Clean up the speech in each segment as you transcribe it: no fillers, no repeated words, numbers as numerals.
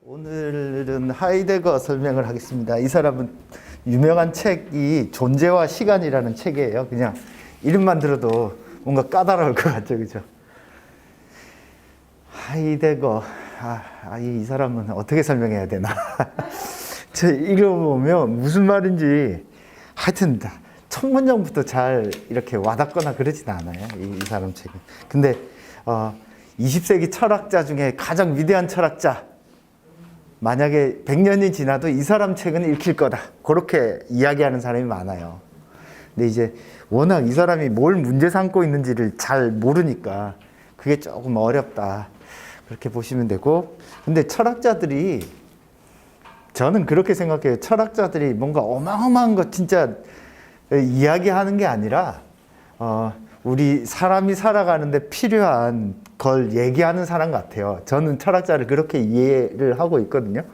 오늘은 하이데거 설명을 하겠습니다. 이 사람은 유명한 책이 존재와 시간이라는 책이에요. 그냥 이름만 들어도 뭔가 까다로울 것 같죠, 그죠? 하이데거, 이 사람은 어떻게 설명해야 되나? 저 읽어보면 무슨 말인지 하여튼 첫 문장부터 잘 이렇게 와닿거나 그러진 않아요, 이 사람 책은. 근데 20세기 철학자 중에 가장 위대한 철학자, 만약에 100년이 지나도 이 사람 책은 읽힐 거다, 그렇게 이야기하는 사람이 많아요. 근데 이제 워낙 이 사람이 뭘 문제 삼고 있는지를 잘 모르니까 그게 조금 어렵다, 그렇게 보시면 되고. 근데 철학자들이, 저는 그렇게 생각해요. 철학자들이 뭔가 어마어마한 거 진짜 이야기하는 게 아니라 우리 사람이 살아가는데 필요한 걸 얘기하는 사람 같아요. 저는 철학자를 그렇게 이해를 하고 있거든요.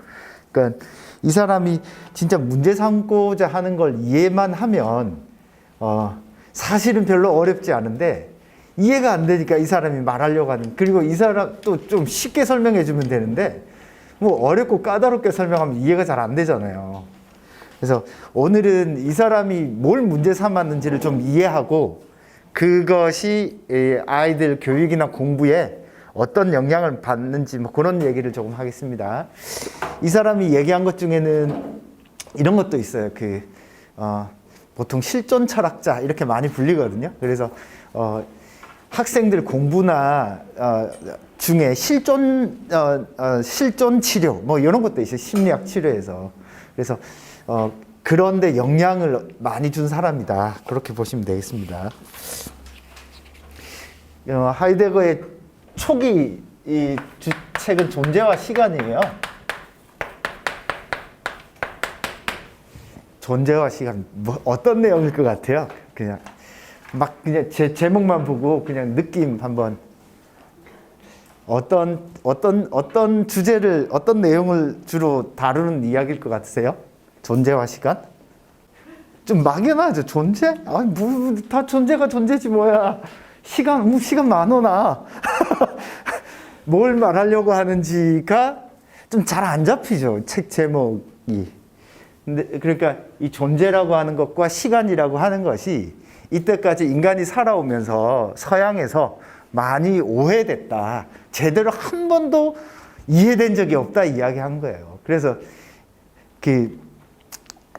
그러니까 이 사람이 진짜 문제 삼고자 하는 걸 이해만 하면 사실은 별로 어렵지 않은데 이해가 안 되니까 이 사람이 말하려고 하는, 그리고 이 사람 또 좀 쉽게 설명해 주면 되는데 뭐 어렵고 까다롭게 설명하면 이해가 잘 안 되잖아요. 그래서 오늘은 이 사람이 뭘 문제 삼았는지를 좀 이해하고 그것이 아이들 교육이나 공부에 어떤 영향을 받는지 뭐 그런 얘기를 조금 하겠습니다. 이 사람이 얘기한 것 중에는 이런 것도 있어요. 보통 실존 철학자 이렇게 많이 불리거든요. 그래서 학생들 공부나 중에 실존 치료 뭐 이런 것도 있어요. 심리학 치료에서. 그래서 그런데 영향을 많이 준 사람이다, 그렇게 보시면 되겠습니다. 하이데거의 초기 이 책은 존재와 시간이에요. 존재와 시간, 뭐 어떤 내용일 것 같아요? 그냥 제 제목만 보고 그냥 느낌 한번, 어떤 주제를, 어떤 내용을 주로 다루는 이야기일 것 같으세요? 존재와 시간? 좀 막연하죠. 존재? 다 존재가 존재지 뭐야. 시간 많으나 뭘 말하려고 하는지가 좀 잘 안 잡히죠, 책 제목이. 근데 그러니까 이 존재라고 하는 것과 시간이라고 하는 것이 이때까지 인간이 살아오면서 서양에서 많이 오해됐다, 제대로 한 번도 이해된 적이 없다 이야기한 거예요. 그래서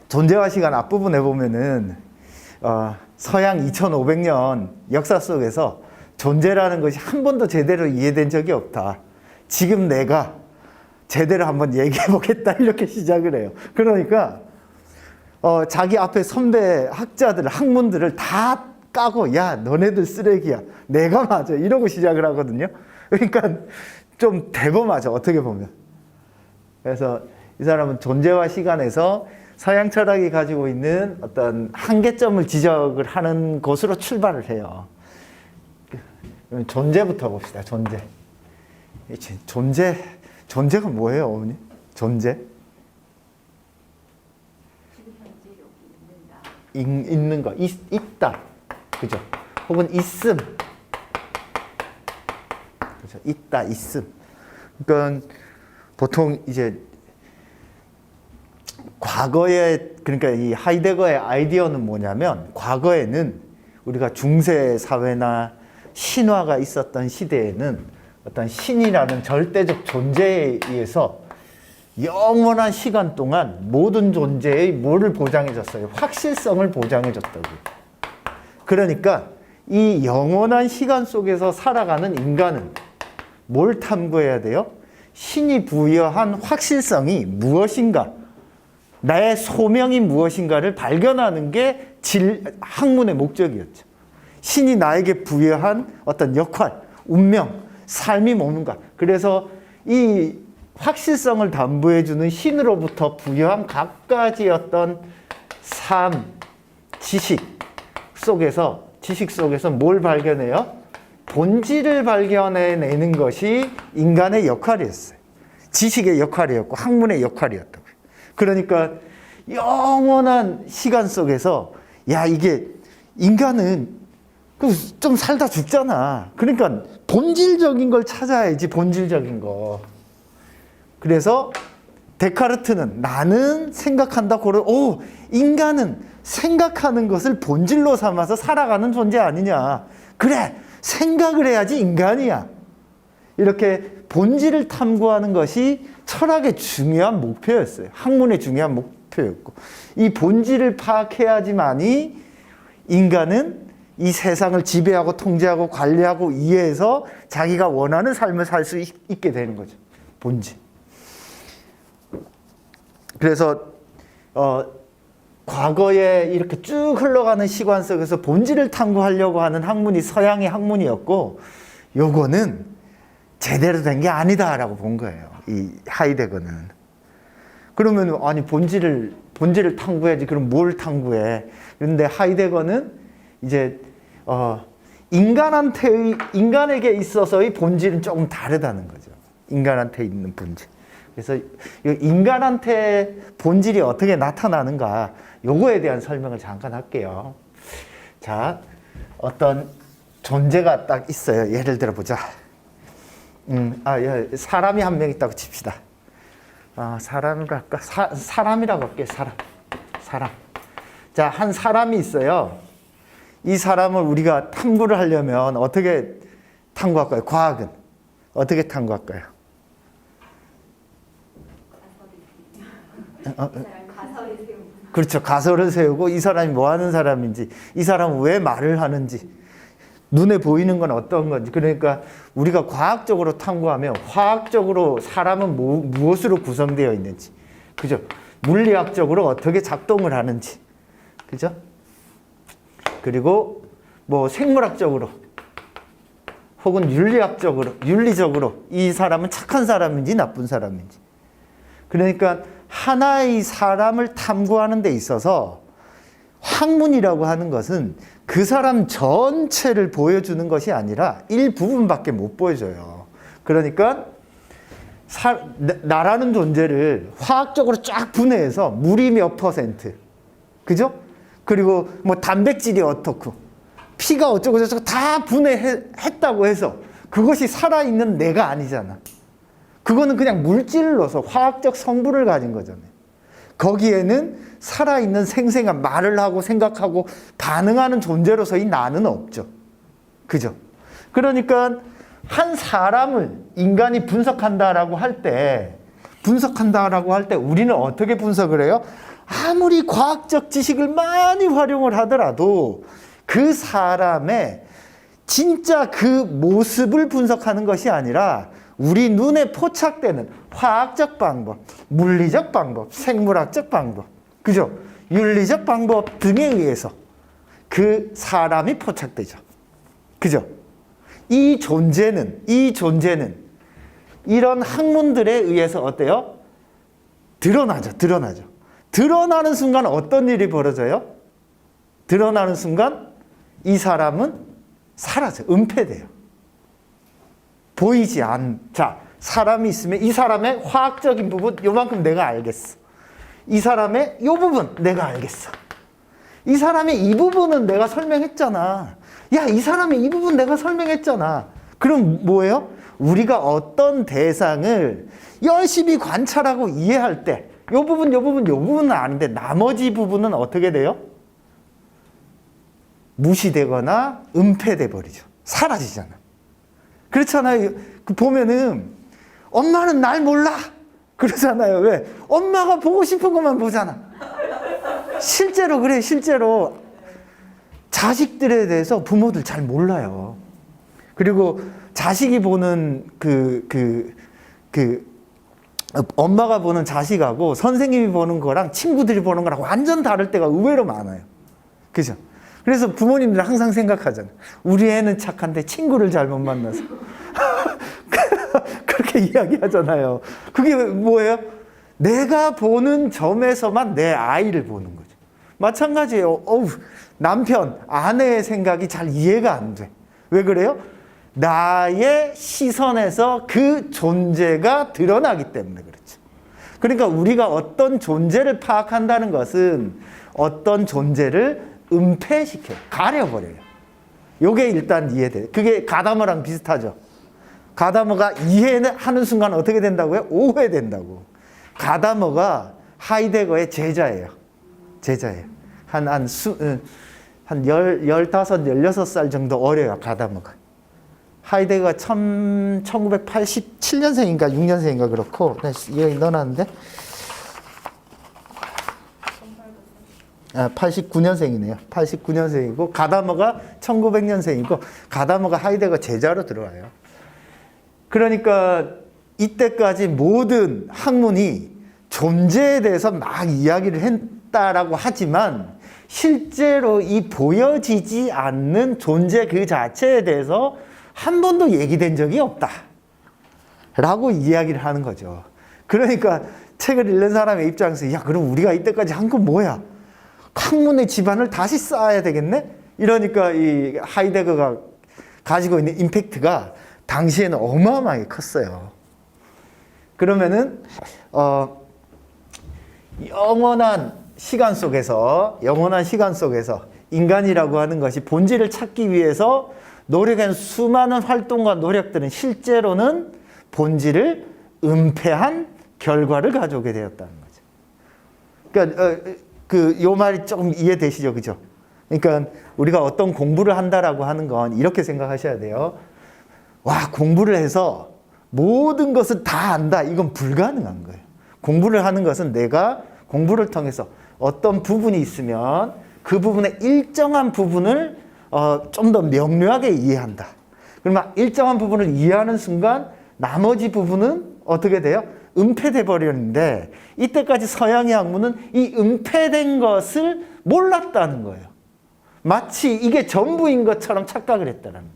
존재와 시간 앞부분에 보면은 서양 2500년 역사 속에서 존재라는 것이 한 번도 제대로 이해된 적이 없다, 지금 내가 제대로 한번 얘기해 보겠다, 이렇게 시작을 해요. 그러니까 자기 앞에 선배 학자들, 학문들을 다 까고, 야 너네들 쓰레기야, 내가 맞아, 이러고 시작을 하거든요. 그러니까 좀 대범하죠, 어떻게 보면. 그래서 이 사람은 존재와 시간에서 서양 철학이 가지고 있는 어떤 한계점을 지적을 하는 곳으로 출발을 해요. 존재부터 봅시다. 존재가 뭐예요, 어머니? 존재? 있는 거, 있다, 그죠? 혹은 있음, 그죠? 있다, 있음. 그러니까 보통 이제 과거에, 그러니까 이 하이데거의 아이디어는 뭐냐면, 과거에는 우리가 중세 사회나 신화가 있었던 시대에는 어떤 신이라는 절대적 존재에 의해서 영원한 시간 동안 모든 존재의 뭐를 보장해 줬어요? 확실성을 보장해 줬다고. 그러니까 이 영원한 시간 속에서 살아가는 인간은 뭘 탐구해야 돼요? 신이 부여한 확실성이 무엇인가, 나의 소명이 무엇인가를 발견하는 게 학문의 목적이었죠. 신이 나에게 부여한 어떤 역할, 운명, 삶이 뭔가. 그래서 이 확실성을 담보해주는 신으로부터 부여한 각가지 어떤 삶, 지식 속에서 뭘 발견해요? 본질을 발견해내는 것이 인간의 역할이었어요. 지식의 역할이었고 학문의 역할이었다고요. 그러니까 영원한 시간 속에서, 야 이게 인간은 좀 살다 죽잖아. 그러니까 본질적인 걸 찾아야지, 본질적인 거. 그래서 데카르트는 나는 생각한다. 인간은 생각하는 것을 본질로 삼아서 살아가는 존재 아니냐. 그래, 생각을 해야지 인간이야. 이렇게 본질을 탐구하는 것이 철학의 중요한 목표였어요. 학문의 중요한 목표였고, 이 본질을 파악해야지만이 인간은 이 세상을 지배하고 통제하고 관리하고 이해해서 자기가 원하는 삶을 살 수 있게 되는 거죠. 본질. 그래서 과거에 이렇게 쭉 흘러가는 시간 속에서 본질을 탐구하려고 하는 학문이 서양의 학문이었고, 요거는 제대로 된 게 아니다라고 본 거예요. 이 하이데거는. 그러면 아니 본질을 탐구해야지. 그럼 뭘 탐구해? 그런데 하이데거는 이제 인간에게 있어서의 본질은 조금 다르다는 거죠. 인간한테 있는 본질. 그래서 인간한테 본질이 어떻게 나타나는가, 요거에 대한 설명을 잠깐 할게요. 자, 어떤 존재가 딱 있어요. 예를 들어 보자. 사람이 한 명 있다고 칩시다. 사람이라고 할까? 사람이라고 할게. 사람. 자, 한 사람이 있어요. 이 사람을 우리가 탐구를 하려면 어떻게 탐구할까요? 과학은 어떻게 탐구할까요? 그렇죠. 가설을 세우고 이 사람이 뭐 하는 사람인지, 이 사람은 왜 말을 하는지, 눈에 보이는 건 어떤 건지. 그러니까 우리가 과학적으로 탐구하면 화학적으로 사람은 무엇으로 구성되어 있는지, 그죠? 물리학적으로 어떻게 작동을 하는지, 그죠? 그리고 뭐 생물학적으로 혹은 윤리적으로 이 사람은 착한 사람인지 나쁜 사람인지. 그러니까 하나의 사람을 탐구하는 데 있어서 학문이라고 하는 것은 그 사람 전체를 보여주는 것이 아니라 일부분밖에 못 보여줘요. 그러니까 나라는 존재를 화학적으로 쫙 분해해서 물이 몇 %, 그죠? 그리고 뭐 단백질이 어떻고 피가 어쩌고 저쩌고 다 분해했다고 해서 그것이 살아있는 내가 아니잖아. 그거는 그냥 물질로서 화학적 성분을 가진 거잖아요. 거기에는 살아있는 생생한 말을 하고 생각하고 반응하는 존재로서의 나는 없죠. 그죠? 그러니까 한 사람을 인간이 분석한다라고 할 때 우리는 어떻게 분석을 해요? 아무리 과학적 지식을 많이 활용을 하더라도 그 사람의 진짜 그 모습을 분석하는 것이 아니라 우리 눈에 포착되는 화학적 방법, 물리적 방법, 생물학적 방법, 그죠? 윤리적 방법 등에 의해서 그 사람이 포착되죠. 그죠? 이 존재는 이런 학문들에 의해서 어때요? 드러나죠. 드러나는 순간 어떤 일이 벌어져요? 드러나는 순간 이 사람은 사라져요. 은폐돼요. 보이지 자, 사람이 있으면 이 사람의 화학적인 부분 요만큼 내가 알겠어. 이 사람의 요 부분 내가 알겠어. 이 사람의 이 부분은 내가 설명했잖아. 야, 이 사람의 이 부분 내가 설명했잖아. 그럼 뭐예요? 우리가 어떤 대상을 열심히 관찰하고 이해할 때 요 부분은 아는데 나머지 부분은 어떻게 돼요? 무시되거나 은폐돼 버리죠. 사라지잖아. 그렇잖아요. 보면은 엄마는 날 몰라 그러잖아요. 왜? 엄마가 보고 싶은 것만 보잖아. 실제로 그래. 실제로 자식들에 대해서 부모들 잘 몰라요. 그리고 자식이 보는 엄마가 보는 자식하고 선생님이 보는 거랑 친구들이 보는 거랑 완전 다를 때가 의외로 많아요. 그죠? 그래서 부모님들 항상 생각하잖아요. 우리 애는 착한데 친구를 잘못 만나서. 그렇게 이야기하잖아요. 그게 뭐예요? 내가 보는 점에서만 내 아이를 보는 거죠. 마찬가지예요. 남편, 아내의 생각이 잘 이해가 안 돼. 왜 그래요? 나의 시선에서 그 존재가 드러나기 때문에 그렇죠. 그러니까 우리가 어떤 존재를 파악한다는 것은 어떤 존재를 은폐시켜요. 가려버려요. 요게 일단 이해돼요. 그게 가다머랑 비슷하죠. 가다머가 이해하는 순간 어떻게 된다고요? 오해된다고. 가다머가 하이데거의 제자예요. 제자예요. 한 15, 16살 정도 어려요, 가다머가. 하이데거가 1987년생인가 6년생인가 그렇고, 여기 넣어놨는데, 89년생이네요. 89년생이고, 가다머가 1900년생이고, 가다머가 하이데거 제자로 들어와요. 그러니까 이때까지 모든 학문이 존재에 대해서 막 이야기를 했다라고 하지만, 실제로 이 보여지지 않는 존재 그 자체에 대해서 한 번도 얘기된 적이 없다 라고 이야기를 하는 거죠. 그러니까 책을 읽는 사람의 입장에서, 야, 그럼 우리가 이때까지 한 건 뭐야? 학문의 기반을 다시 쌓아야 되겠네? 이러니까 이 하이데거가 가지고 있는 임팩트가 당시에는 어마어마하게 컸어요. 그러면은 영원한 시간 속에서 인간이라고 하는 것이 본질을 찾기 위해서 노력한 수많은 활동과 노력들은 실제로는 본질을 은폐한 결과를 가져오게 되었다는 거죠. 그러니까 요 말이 조금 이해되시죠, 그죠? 그러니까 우리가 어떤 공부를 한다라고 하는 건 이렇게 생각하셔야 돼요. 와, 공부를 해서 모든 것을 다 안다. 이건 불가능한 거예요. 공부를 하는 것은 내가 공부를 통해서 어떤 부분이 있으면 그 부분의 일정한 부분을 좀 더 명료하게 이해한다. 그러면 일정한 부분을 이해하는 순간 나머지 부분은 어떻게 돼요? 은폐돼 버리는데, 이때까지 서양의 학문은 이 은폐된 것을 몰랐다는 거예요. 마치 이게 전부인 것처럼 착각을 했다는 거예요.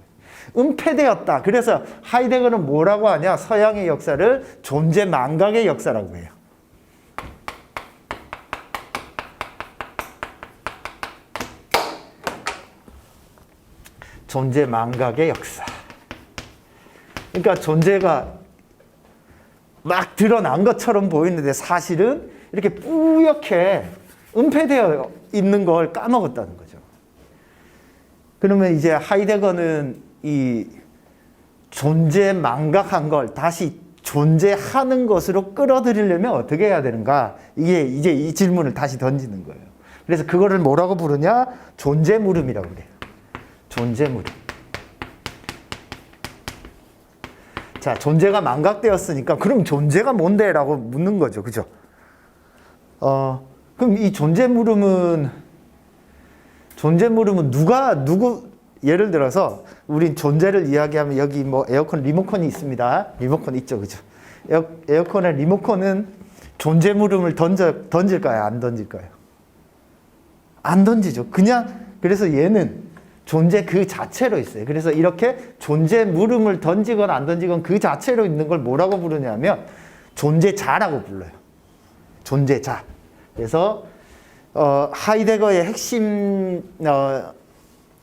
은폐되었다. 그래서 하이데거는 뭐라고 하냐? 서양의 역사를 존재 망각의 역사라고 해요. 존재 망각의 역사. 그러니까 존재가 막 드러난 것처럼 보이는데 사실은 이렇게 뿌옇게 은폐되어 있는 걸 까먹었다는 거죠. 그러면 이제 하이데거는 이 존재 망각한 걸 다시 존재하는 것으로 끌어들이려면 어떻게 해야 되는가? 이게 이제 이 질문을 다시 던지는 거예요. 그래서 그거를 뭐라고 부르냐? 존재 물음이라고 그래요. 존재 물음. 자, 존재가 망각되었으니까 그럼 존재가 뭔데? 라고 묻는 거죠. 그죠? 그럼 이 존재 물음은 누구, 예를 들어서 우린 존재를 이야기하면 여기 뭐 에어컨 리모컨이 있습니다. 리모컨 있죠. 그죠? 에어컨의 리모컨은 존재 물음을 던질까요? 안 던질까요? 안 던지죠. 그냥, 그래서 얘는 존재 그 자체로 있어요. 그래서 이렇게 존재 물음을 던지건 안 던지건 그 자체로 있는 걸 뭐라고 부르냐면 존재자라고 불러요. 존재자. 그래서 하이데거의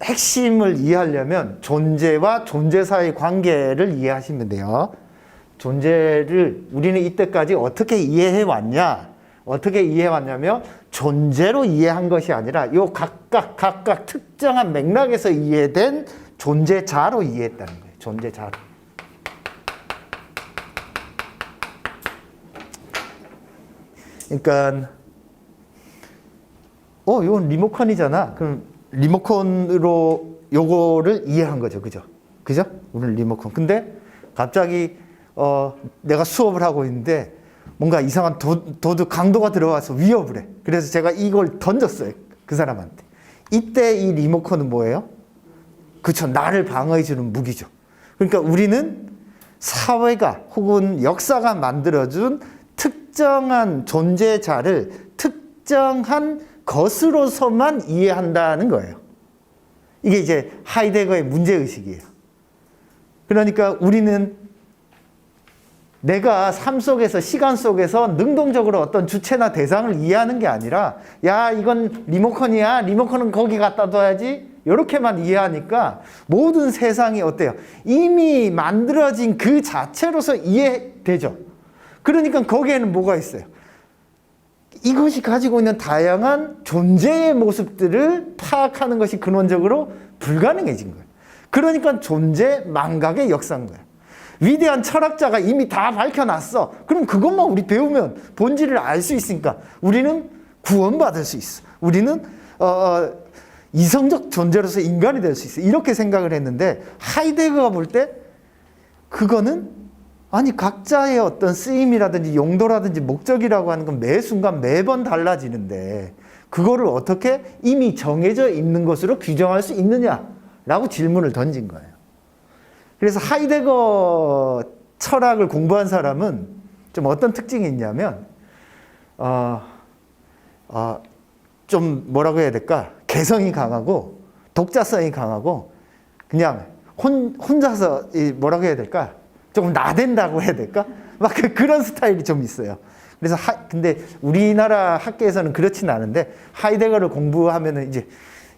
핵심을 이해하려면 존재와 존재 사이의 관계를 이해하시면 돼요. 존재를 우리는 이때까지 어떻게 이해해 왔냐면 존재로 이해한 것이 아니라 요 각각 특정한 맥락에서 이해된 존재자로 이해했다는 거예요. 존재자로. 그러니까 이건 리모컨이잖아. 그럼 리모컨으로 요거를 이해한 거죠. 그죠? 우리는 리모컨. 근데 갑자기 내가 수업을 하고 있는데 뭔가 이상한 도둑 강도가 들어와서 위협을 해. 그래서 제가 이걸 던졌어요. 그 사람한테. 이때 이 리모컨은 뭐예요? 그렇죠. 나를 방어해주는 무기죠. 그러니까 우리는 사회가 혹은 역사가 만들어준 특정한 존재자를 특정한 것으로서만 이해한다는 거예요. 이게 이제 하이데거의 문제의식이에요. 그러니까 우리는 내가 삶 속에서, 시간 속에서 능동적으로 어떤 주체나 대상을 이해하는 게 아니라, 야, 이건 리모컨이야. 리모컨은 거기 갖다 둬야지. 이렇게만 이해하니까 모든 세상이 어때요? 이미 만들어진 그 자체로서 이해되죠. 그러니까 거기에는 뭐가 있어요? 이것이 가지고 있는 다양한 존재의 모습들을 파악하는 것이 근원적으로 불가능해진 거예요. 그러니까 존재 망각의 역사인 거예요. 위대한 철학자가 이미 다 밝혀놨어. 그럼 그것만 우리 배우면 본질을 알 수 있으니까 우리는 구원받을 수 있어. 우리는 이성적 존재로서 인간이 될 수 있어. 이렇게 생각을 했는데 하이데거가 볼 때 그거는 아니 각자의 어떤 쓰임이라든지 용도라든지 목적이라고 하는 건 매 순간 매번 달라지는데 그거를 어떻게 이미 정해져 있는 것으로 규정할 수 있느냐라고 질문을 던진 거예요. 그래서 하이데거 철학을 공부한 사람은 좀 어떤 특징이 있냐면 좀 뭐라고 해야 될까? 개성이 강하고 독자성이 강하고 그냥 혼자서 뭐라고 해야 될까? 조금 나댄다고 해야 될까? 막 그런 스타일이 좀 있어요. 그래서 근데 우리나라 학계에서는 그렇진 않은데 하이데거를 공부하면은 이제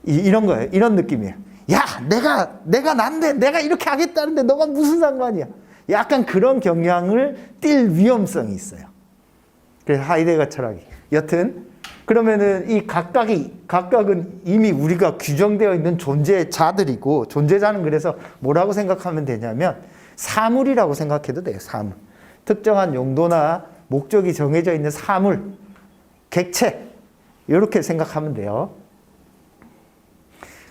이런 거예요. 이런 느낌이에요. 야, 내가 난데 내가 이렇게 하겠다는데 너가 무슨 상관이야? 약간 그런 경향을 띌 위험성이 있어요. 그래서 하이데거 철학이. 여튼 그러면은 이 각각은 이미 우리가 규정되어 있는 존재자들이고 존재자는 그래서 뭐라고 생각하면 되냐면 사물이라고 생각해도 돼요. 사물. 특정한 용도나 목적이 정해져 있는 사물, 객체 이렇게 생각하면 돼요.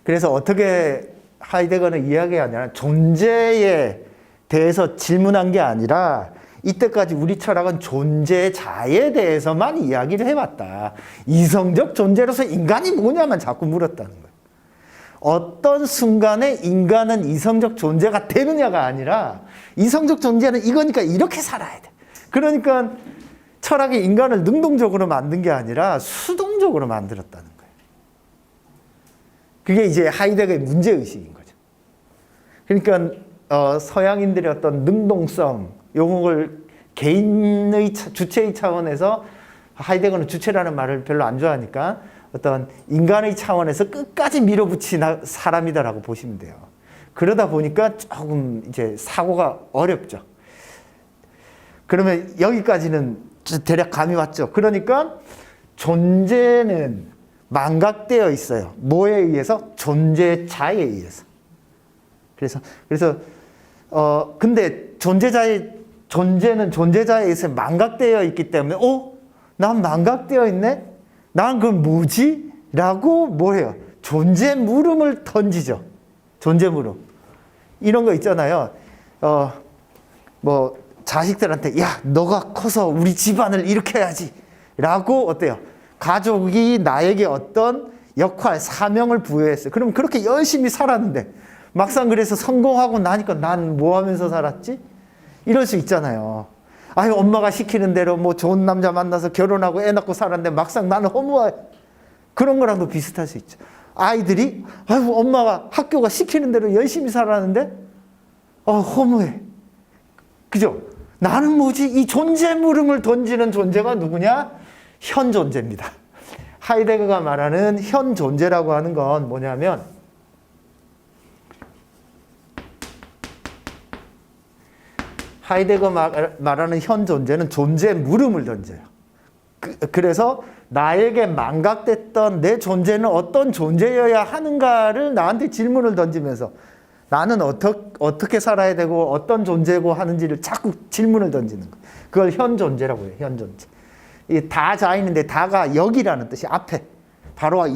그래서 어떻게 하이데거는 이야기하냐면 존재에 대해서 질문한 게 아니라 이때까지 우리 철학은 존재자에 대해서만 이야기를 해왔다. 이성적 존재로서 인간이 뭐냐만 자꾸 물었다는 거예요. 어떤 순간에 인간은 이성적 존재가 되느냐가 아니라 이성적 존재는 이거니까 이렇게 살아야 돼. 그러니까 철학이 인간을 능동적으로 만든 게 아니라 수동적으로 만들었다는 거예요. 그게 이제 하이데거의 문제의식인 거죠. 그러니까 서양인들의 어떤 능동성, 요걸 개인의 주체의 차원에서 하이데거는 주체라는 말을 별로 안 좋아하니까 어떤 인간의 차원에서 끝까지 밀어붙인 사람이다라고 보시면 돼요. 그러다 보니까 조금 이제 사고가 어렵죠. 그러면 여기까지는 대략 감이 왔죠. 그러니까 존재는 망각되어 있어요. 뭐에 의해서? 존재자에 의해서. 그래서 근데 존재는 존재자에 의해서 망각되어 있기 때문에 난 망각되어 있네? 난 그럼 뭐지? 라고 뭐해요? 존재 물음을 던지죠. 존재 물음. 이런 거 있잖아요. 뭐 자식들한테 야 너가 커서 우리 집안을 일으켜야지 라고 어때요? 가족이 나에게 어떤 역할, 사명을 부여했어요. 그럼 그렇게 열심히 살았는데 막상 그래서 성공하고 나니까 난 뭐 하면서 살았지? 이럴 수 있잖아요. 아유 엄마가 시키는 대로 뭐 좋은 남자 만나서 결혼하고 애 낳고 살았는데 막상 나는 허무해. 그런 거랑도 비슷할 수 있죠. 아이들이 아유 엄마가 학교가 시키는 대로 열심히 살았는데 허무해. 그죠? 나는 뭐지? 이 존재 물음을 던지는 존재가 누구냐? 현 존재입니다. 하이데거가 말하는 현 존재라고 하는 건 뭐냐면 하이데거 말하는 현 존재는 존재 물음을 던져요. 그래서 나에게 망각됐던 내 존재는 어떤 존재여야 하는가를 나한테 질문을 던지면서 나는 어떻게 살아야 되고 어떤 존재고 하는지를 자꾸 질문을 던지는 거예요. 그걸 현 존재라고 해요. 현 존재. 이 다자있는데 다가 여기라는 뜻이 앞에 바로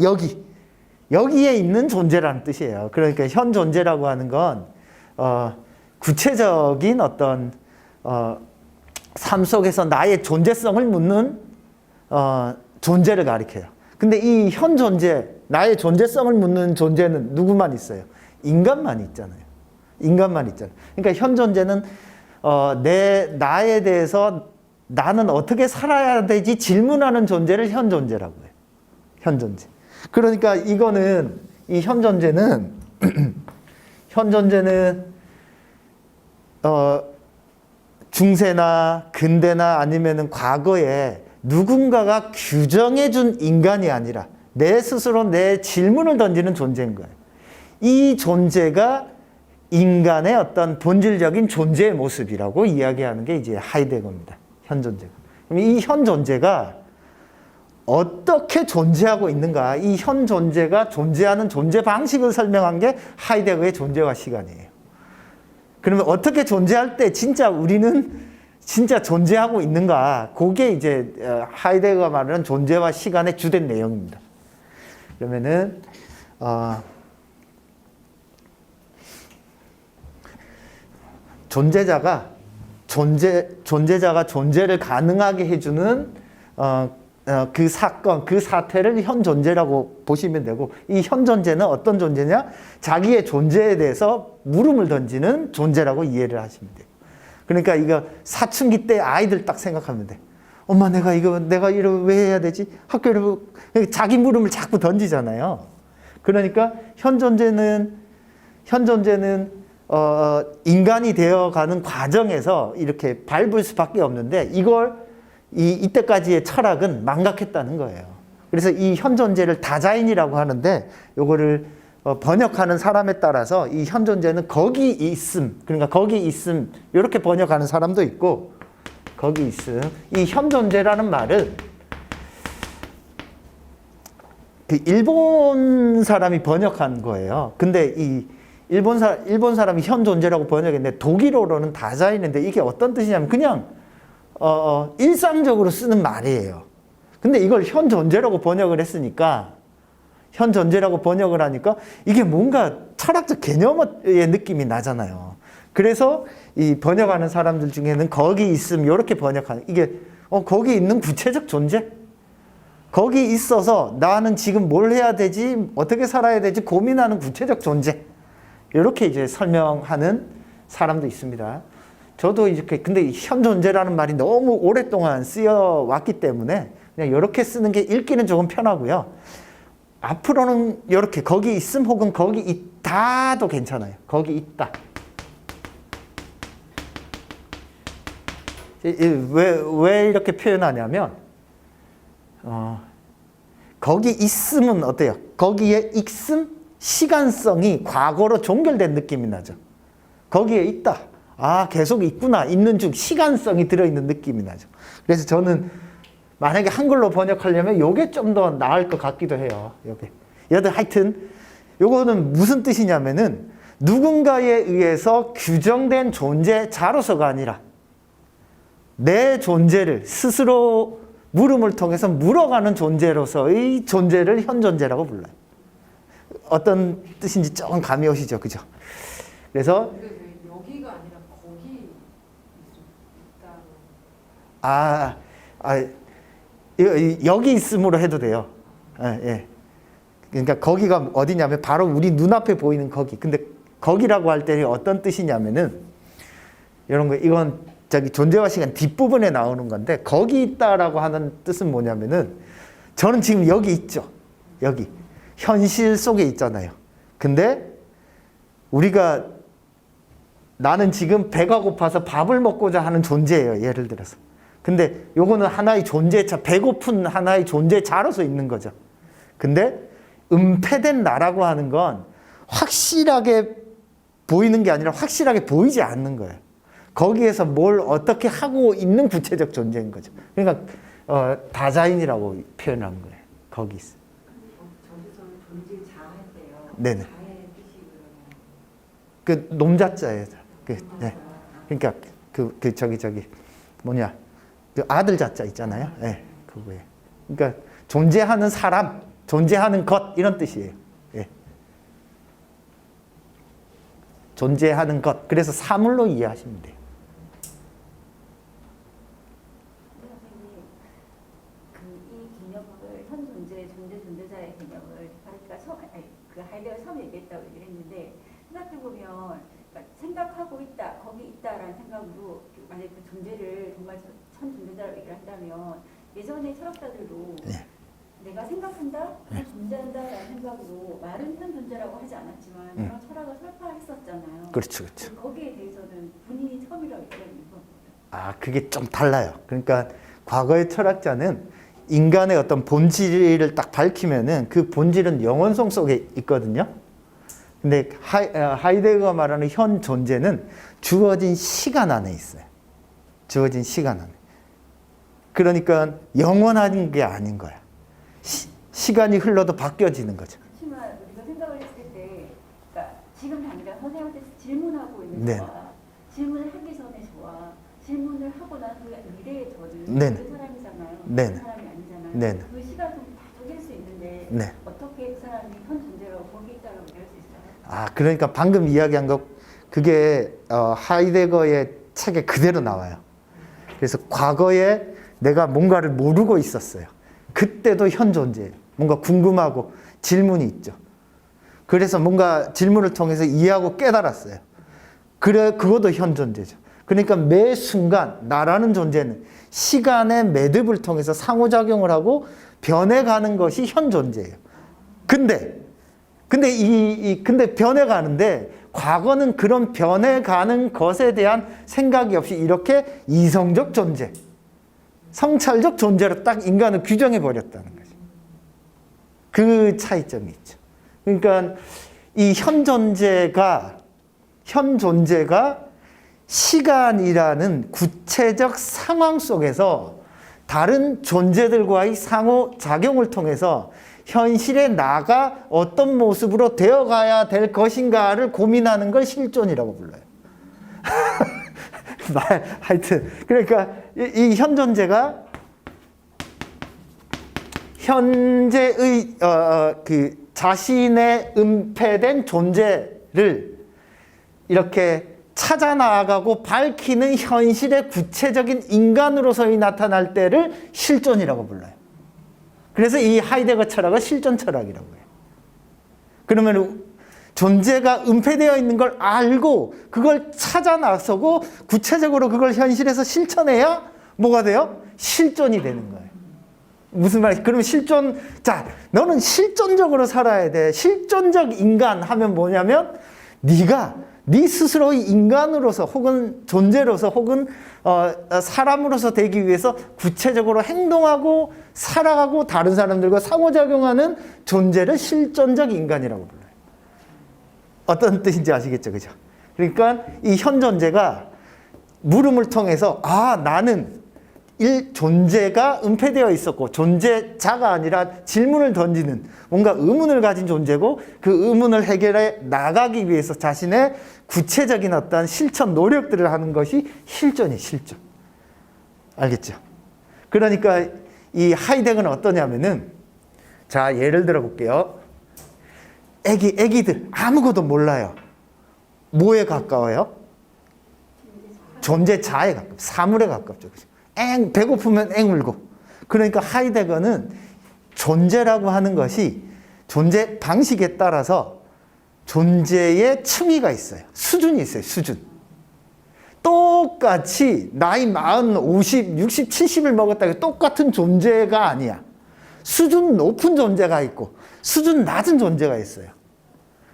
여기에 있는 존재라는 뜻이에요. 그러니까 현 존재라고 하는 건 구체적인 어떤 삶 속에서 나의 존재성을 묻는 존재를 가리켜요. 근데 이 현 존재, 나의 존재성을 묻는 존재는 누구만 있어요? 인간만 있잖아요. 인간만 있잖아요. 그러니까 현 존재는 나에 대해서 나는 어떻게 살아야 되지 질문하는 존재를 현 존재라고 해요. 현 존재. 그러니까 이거는 이 현 존재는 현 존재는 중세나 근대나 아니면은 과거에 누군가가 규정해 준 인간이 아니라 내 스스로 내 질문을 던지는 존재인 거예요. 이 존재가 인간의 어떤 본질적인 존재의 모습이라고 이야기하는 게 이제 하이데거입니다. 현 존재가. 그럼 이 현 존재가 어떻게 존재하고 있는가? 이 현 존재가 존재하는 존재 방식을 설명한 게 하이데거의 존재와 시간이에요. 그러면 어떻게 존재할 때 진짜 우리는 진짜 존재하고 있는가? 그게 이제 하이데거가 말하는 존재와 시간의 주된 내용입니다. 그러면은 존재자가 존재를 가능하게 해주는 그 사건, 그 사태를 현 존재라고 보시면 되고, 이 현 존재는 어떤 존재냐? 자기의 존재에 대해서 물음을 던지는 존재라고 이해를 하시면 돼요. 그러니까 이거 사춘기 때 아이들 딱 생각하면 돼. 엄마, 내가 이거 왜 해야 되지? 학교를 자기 물음을 자꾸 던지잖아요. 그러니까 현 존재는 인간이 되어가는 과정에서 이렇게 밟을 수밖에 없는데, 이때까지의 철학은 망각했다는 거예요. 그래서 이 현 존재를 다자인이라고 하는데, 요거를 번역하는 사람에 따라서 이 현 존재는 거기 있음, 그러니까 거기 있음, 이렇게 번역하는 사람도 있고, 거기 있음. 이 현 존재라는 말은 그 일본 사람이 번역한 거예요. 근데 이 일본 사람이 현 존재라고 번역했는데, 독일어로는 다자인인데, 이게 어떤 뜻이냐면 그냥 일상적으로 쓰는 말이에요. 근데 이걸 현 존재라고 번역을 했으니까, 현 존재라고 번역을 하니까 이게 뭔가 철학적 개념의 느낌이 나잖아요. 그래서 이 번역하는 사람들 중에는 거기 있음, 이렇게 번역하는, 이게 거기 있는 구체적 존재? 거기 있어서 나는 지금 뭘 해야 되지, 어떻게 살아야 되지 고민하는 구체적 존재. 이렇게 이제 설명하는 사람도 있습니다. 저도 이렇게, 근데 현 존재라는 말이 너무 오랫동안 쓰여 왔기 때문에 그냥 이렇게 쓰는 게 읽기는 조금 편하고요. 앞으로는 이렇게 거기 있음 혹은 거기 있다도 괜찮아요. 거기 있다. 왜 이렇게 표현하냐면, 거기 있음은 어때요? 거기에 있음, 시간성이 과거로 종결된 느낌이 나죠. 거기에 있다. 아, 계속 있구나. 있는 중 시간성이 들어있는 느낌이 나죠. 그래서 저는 만약에 한글로 번역하려면 요게 좀 더 나을 것 같기도 해요. 여튼 하여튼 요거는 무슨 뜻이냐면은 누군가에 의해서 규정된 존재자로서가 아니라 내 존재를 스스로 물음을 통해서 물어가는 존재로서의 존재를 현 존재라고 불러요. 어떤 뜻인지 조금 감이 오시죠, 그죠? 그래서 근데 왜 여기가 아니라 거기 있다. 여기 있음으로 해도 돼요. 예. 그러니까 거기가 어디냐면 바로 우리 눈앞에 보이는 거기. 근데 거기라고 할 때 어떤 뜻이냐면은 이런 거, 이건 저기 존재와 시간 뒷부분에 나오는 건데, 거기 있다라고 하는 뜻은 뭐냐면은 저는 지금 여기 있죠. 여기. 현실 속에 있잖아요. 근데 나는 지금 배가 고파서 밥을 먹고자 하는 존재예요. 예를 들어서. 근데 요거는 하나의 존재자, 배고픈 하나의 존재자로서 있는 거죠. 근데 은폐된 나라고 하는 건 확실하게 보이는 게 아니라 확실하게 보이지 않는 거예요. 거기에서 뭘 어떻게 하고 있는 구체적 존재인 거죠. 그러니까 다자인이라고 표현한 거예요. 거기 있어. 저기서는 존재 자할 때요. 네네. 자의 뜻이 그 그러면 놈자자예요. 네. 그러니까 저기 뭐냐, 그 아들 자자 있잖아요. 네, 그거예요. 그러니까 존재하는 사람, 존재하는 것, 이런 뜻이에요. 예. 존재하는 것. 그래서 사물로 이해하시면 돼요. 이 개념을 현 존재, 존재자의 개념을 그 하이데거가 처음에 얘기했다고 얘기를 했는데, 생각해 보면 생각하고 있다, 거기 있다라는 생각으로 만약 그 존재를 정말 현 존재자라고 얘기를 한다면, 예전에 철학자들도 내가 생각한다, 존재한다라는 생각으로 말은 현 존재라고 하지 않았지만 그런 철학을 설파했었잖아요. 그렇죠. 거기에 대해서는 본인이 처음이라고 얘기하는 겁니다. 그게 좀 달라요. 그러니까 과거의 철학자는 인간의 어떤 본질을 딱 밝히면은 그 본질은 영원성 속에 있거든요. 근데 하이데거가 말하는 현 존재는 주어진 시간 안에 있어요. 주어진 시간 안에. 그러니까 영원한 게 아닌 거야. 시간이 흘러도 바뀌어지는 거죠. 그렇지만 우리가 생각을 했을 때, 그러니까 지금 당장 선생님한테 질문하고 있는 네. 거와 질문을 하기 전에 저와 질문을 하고 난 후에 미래의 저는 네네. 그 사람이잖아요. 네네. 그 사람이 아니잖아요. 네네. 그 시간 좀 다독일 수 있는데 네. 어떻게 그 사람이 현 존재로 거기 있다고 얘기할 수 있어요? 아, 그러니까 방금 이야기한 거 그게 하이데거의 책에 그대로 나와요. 그래서 과거에 내가 뭔가를 모르고 있었어요. 그때도 현 존재예요. 뭔가 궁금하고 질문이 있죠. 그래서 뭔가 질문을 통해서 이해하고 깨달았어요. 그래, 그것도 현 존재죠. 그러니까 매 순간 나라는 존재는 시간의 매듭을 통해서 상호작용을 하고 변해가는 것이 현 존재예요. 근데 변해가는데 과거는 그런 변해가는 것에 대한 생각이 없이 이렇게 이성적 존재, 성찰적 존재로 딱 인간을 규정해 버렸다는 거죠. 그 차이점이 있죠. 그러니까 이 현 존재가 시간이라는 구체적 상황 속에서 다른 존재들과의 상호작용을 통해서 현실에 나가 어떤 모습으로 되어가야 될 것인가를 고민하는 걸 실존이라고 불러요. 하여튼 그러니까 이 현 존재가 현재의 그 자신의 은폐된 존재를 이렇게 찾아 나아가고 밝히는 현실의 구체적인 인간으로서의 나타날 때를 실존이라고 불러요. 그래서 이 하이데거 철학을 실존 철학이라고 해요. 그러면 존재가 은폐되어 있는 걸 알고 그걸 찾아 나서고 구체적으로 그걸 현실에서 실천해야 뭐가 돼요? 실존이 되는 거예요. 무슨 말이지? 그러면 너는 실존적으로 살아야 돼. 실존적 인간 하면 뭐냐면 네 스스로의 인간으로서 혹은 존재로서 혹은 사람으로서 되기 위해서 구체적으로 행동하고 살아가고 다른 사람들과 상호작용하는 존재를 실존적 인간이라고 불러요. 어떤 뜻인지 아시겠죠? 그죠? 그러니까 이 현 존재가 물음을 통해서 나는 존재가 은폐되어 있었고 존재자가 아니라 질문을 던지는 뭔가 의문을 가진 존재고 그 의문을 해결해 나가기 위해서 자신의 구체적인 어떤 실천 노력들을 하는 것이 실존이에요. 실존. 알겠죠? 그러니까 이 하이데거는 어떠냐면은 자, 예를 들어 볼게요. 애기들 아무것도 몰라요. 뭐에 가까워요? 존재자에 가깝죠. 사물에 가깝죠. 배고프면 울고. 그러니까 하이데거는 존재라고 하는 것이 존재 방식에 따라서 존재의 층위가 있어요. 수준이 있어요. 수준. 똑같이 나이 40, 50, 60, 70을 먹었다고 똑같은 존재가 아니야. 수준 높은 존재가 있고 수준 낮은 존재가 있어요.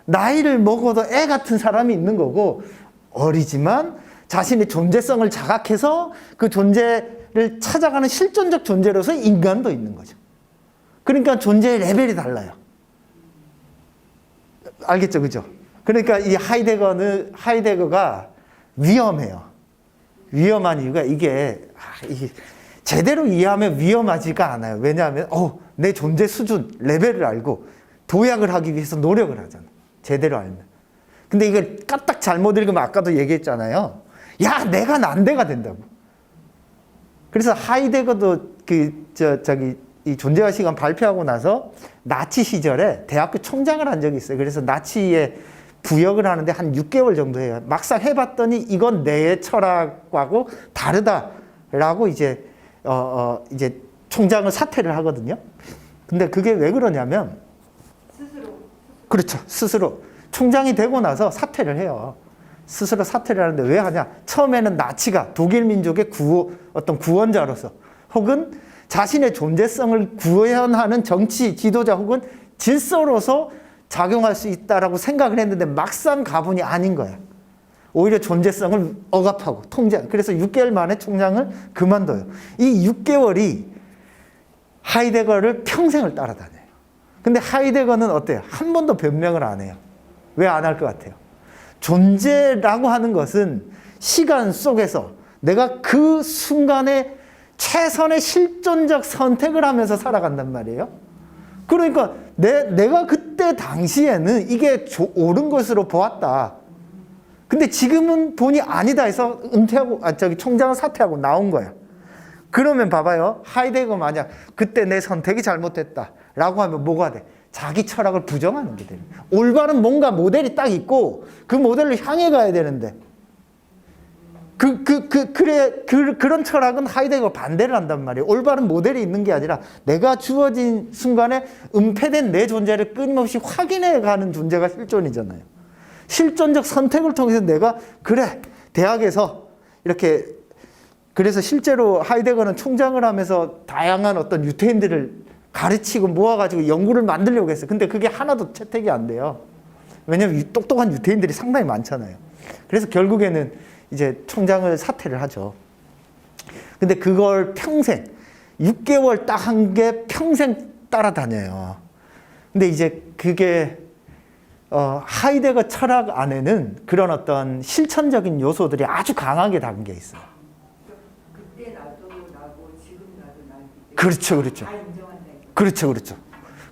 나이를 먹어도 애 같은 사람이 있는 거고 어리지만 자신의 존재성을 자각해서 그 존재를 찾아가는 실존적 존재로서 인간도 있는 거죠. 그러니까 존재의 레벨이 달라요. 알겠죠? 그죠? 그러니까 이 하이데거가 위험해요. 위험한 이유가 이게 제대로 이해하면 위험하지가 않아요. 왜냐하면 내 존재 수준, 레벨을 알고 도약을 하기 위해서 노력을 하잖아. 제대로 알면. 근데 이걸 까딱 잘못 읽으면 아까도 얘기했잖아요. 내가 난데가 된다고. 그래서 하이데거도 이 존재와 시간 발표하고 나서 나치 시절에 대학교 총장을 한 적이 있어요. 그래서 나치에 부역을 하는데 한 6개월 정도 해요. 막상 해봤더니 이건 내 철학하고 다르다라고 이제 총장을 사퇴를 하거든요. 근데 그게 왜 그러냐면 그렇죠. 스스로 총장이 되고 나서 사퇴를 해요. 스스로 사퇴를 하는데 왜 하냐? 처음에는 나치가 독일 민족의 어떤 구원자로서 혹은 자신의 존재성을 구현하는 정치 지도자 혹은 질서로서 작용할 수 있다라고 생각을 했는데 막상 가보니 아닌 거야. 오히려 존재성을 억압하고 통제하는. 그래서 6개월 만에 총장을 그만둬요. 이 6개월이 하이데거를 평생을 따라다녀요. 근데 하이데거는 어때요? 한 번도 변명을 안 해요. 왜 안 할 것 같아요? 존재라고 하는 것은 시간 속에서 내가 그 순간에 최선의 실존적 선택을 하면서 살아간단 말이에요. 그러니까 내가 그때 당시에는 이게 옳은 것으로 보았다. 근데 지금은 본이 아니다 해서 은퇴하고, 총장을 사퇴하고 나온 거야. 그러면 봐봐요. 하이데거 만약 그때 내 선택이 잘못됐다 라고 하면 뭐가 돼? 자기 철학을 부정하는 게 됩니다. 올바른 뭔가 모델이 딱 있고 그 모델을 향해 가야 되는데 그런 철학은 하이데거 반대를 한단 말이에요. 올바른 모델이 있는 게 아니라 내가 주어진 순간에 은폐된 내 존재를 끊임없이 확인해 가는 존재가 실존이잖아요. 실존적 선택을 통해서 내가 그래 대학에서 이렇게 그래서 실제로 하이데거는 총장을 하면서 다양한 어떤 유태인들을 가르치고 모아가지고 연구를 만들려고 했어요. 근데 그게 하나도 채택이 안 돼요. 왜냐하면 똑똑한 유태인들이 상당히 많잖아요. 그래서 결국에는 이제 총장을 사퇴를 하죠. 근데 그걸 평생 6개월 딱 한 게 평생 따라다녀요. 근데 이제 그게 하이데거 철학 안에는 그런 어떤 실천적인 요소들이 아주 강하게 담겨 있어요. 그때 나도 나고 지금 나도 나기 때문에 그렇죠, 그렇죠. 다 인정한다. 그렇죠, 그렇죠.